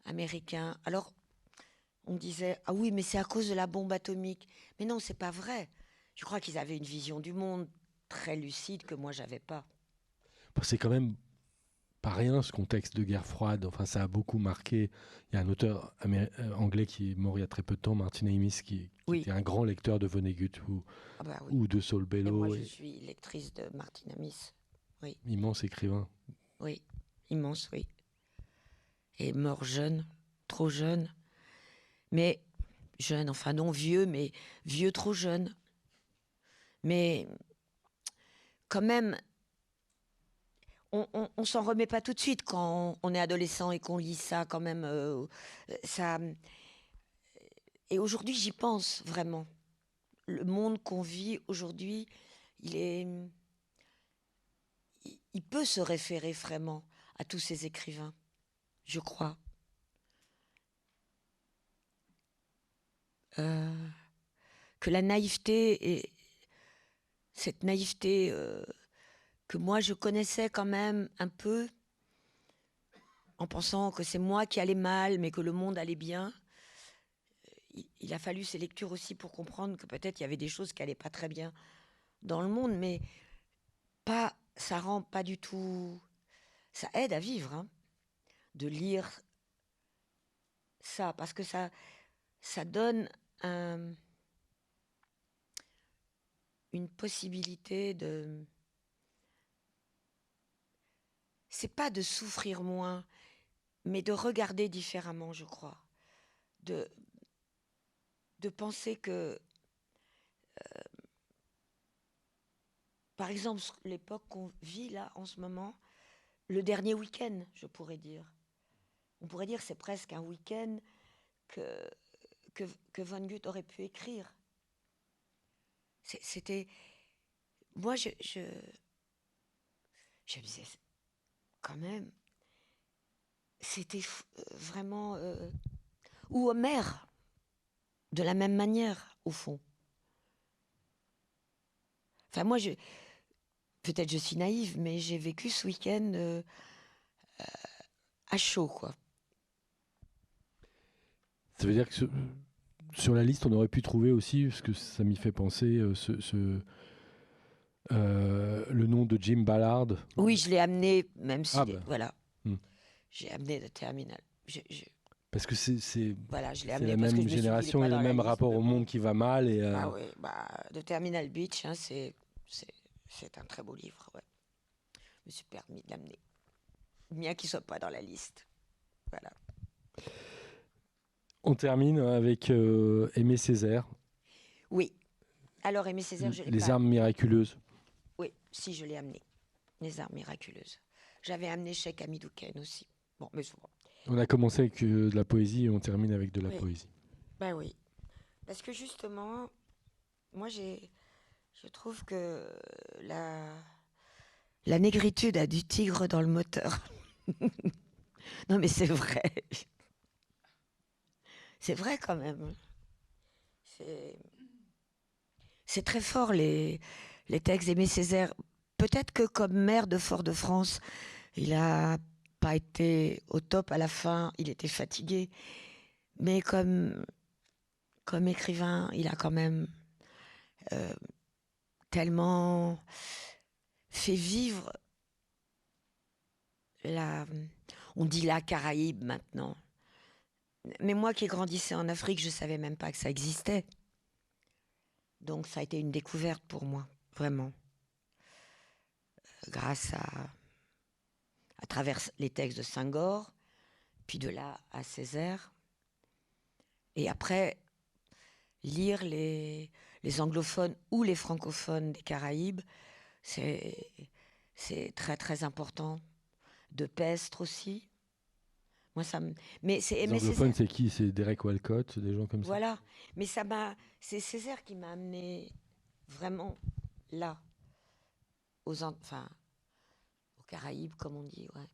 américains, alors on disait, ah oui, mais c'est à cause de la bombe atomique. Mais non, c'est pas vrai. Je crois qu'ils avaient une vision du monde très lucide que moi, j'avais pas.
C'est quand même pas rien ce contexte de guerre froide. Enfin, ça a beaucoup marqué. Il y a un auteur anglais qui est mort il y a très peu de temps, Martin Amis, qui était un grand lecteur de Vonnegut ou de Saul Bellow.
Et moi, je suis lectrice de Martin Amis. Oui.
Immense écrivain.
Oui, immense, oui. Et mort jeune, trop jeune. Mais jeune, enfin non vieux, mais vieux trop jeune. Mais quand même, on s'en remet pas tout de suite quand on est adolescent et qu'on lit ça quand même. Ça. Et aujourd'hui, j'y pense vraiment. Le monde qu'on vit aujourd'hui, il peut se référer vraiment à tous ces écrivains, je crois. Que la naïveté, et cette naïveté que moi je connaissais quand même un peu, en pensant que c'est moi qui allais mal, mais que le monde allait bien, il a fallu ces lectures aussi pour comprendre que peut-être il y avait des choses qui allaient pas très bien dans le monde, mais ça rend pas du tout... Ça aide à vivre, hein, de lire ça, parce que ça donne une possibilité de... C'est pas de souffrir moins, mais de regarder différemment, je crois. De penser que... par exemple, l'époque qu'on vit là, en ce moment, le dernier week-end, je pourrais dire. On pourrait dire que c'est presque un week-end que Vonnegut aurait pu écrire. C'était... Moi, je me disais, quand même, c'était vraiment... ou Homère, de la même manière, au fond. Enfin, moi, peut-être je suis naïve, mais j'ai vécu ce week-end à chaud, quoi.
Ça veut dire que sur la liste, on aurait pu trouver aussi, parce que ça m'y fait penser, le nom de Jim Ballard.
Oui, je l'ai amené, même si...
Ah bah.
Voilà. J'ai amené le terminal.
Parce que c'est
Voilà, je l'ai
la
amené parce que
même
je me suis dit, il est
génération
pas
et le
dans la
même
liste.
rapport au monde qui va mal. Et,
Ah oui, de Terminal Beach, hein, c'est un très beau livre. Ouais. Je me suis permis de l'amener, bien qu'il soit pas dans la liste. Voilà.
on termine avec Aimé Césaire,
Oui. Alors, Aimé Césaire, je l'ai
Les
pas.
armes miraculeuses.
Oui, si, je l'ai amené. Les armes miraculeuses. J'avais amené Cheikh Hamidou Kane aussi. Bon, mais souvent.
On a commencé avec de la poésie et on termine avec de la
Oui.
poésie.
Ben oui. Parce que justement, moi, je trouve que la négritude a du tigre dans le moteur. Non, mais c'est vrai. C'est vrai quand même. C'est très fort les textes d'Aimé Césaire. Peut-être que comme maire de Fort-de-France, il n'a pas été au top à la fin, il était fatigué. Mais comme écrivain, il a quand même tellement fait vivre on dit la Caraïbe maintenant. Mais moi qui grandissais en Afrique, je ne savais même pas que ça existait. Donc ça a été une découverte pour moi, vraiment. Grâce à travers les textes de Senghor, puis de là à Césaire. Et après, lire les anglophones ou les francophones des Caraïbes, c'est très très important. De Pestre aussi. Moi, mais c'est
Les
Aimé
anglophones,
Césaire.
c'est qui? C'est Derek Walcott, des gens comme ça?
Voilà. Mais c'est Césaire qui m'a amené vraiment là, enfin, aux Caraïbes, comme on dit, ouais.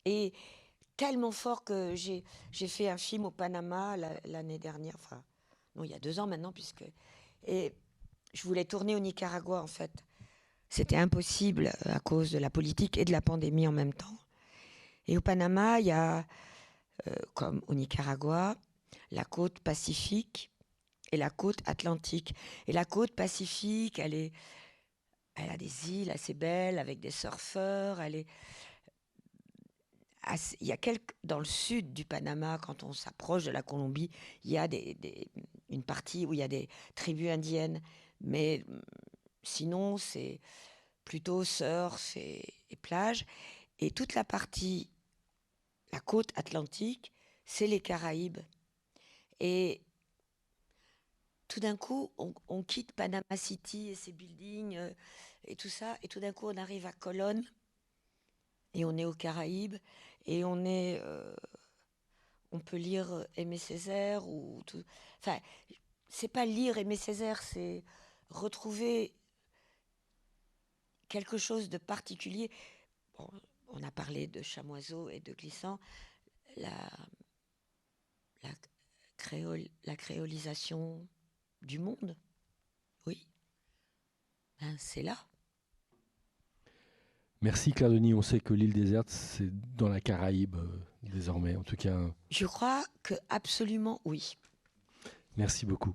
Et tellement fort que j'ai fait un film au Panama l'année dernière, enfin, non, il y a 2 ans maintenant, et je voulais tourner au Nicaragua, en fait. C'était impossible à cause de la politique et de la pandémie en même temps. Et au Panama, il y a, comme au Nicaragua, la côte pacifique et la côte atlantique. Et la côte pacifique, elle a des îles assez belles avec des surfeurs. Il y a dans le sud du Panama, quand on s'approche de la Colombie, il y a une partie où il y a des tribus indiennes. Mais sinon, c'est plutôt surf et plage. Et toute la partie, la côte atlantique, c'est les Caraïbes. Et tout d'un coup, on quitte Panama City et ses buildings et tout ça, et tout d'un coup, on arrive à Colón et on est aux Caraïbes et on peut lire Aimé Césaire ou tout. Enfin, c'est pas lire Aimé Césaire, c'est retrouver quelque chose de particulier. Bon, on a parlé de Chamoiseau et de Glissant, la créolisation du monde, oui, c'est là.
Merci Claire Denis, on sait que l'île déserte, c'est dans la Caraïbe désormais, en tout cas.
Je crois que absolument oui.
Merci beaucoup.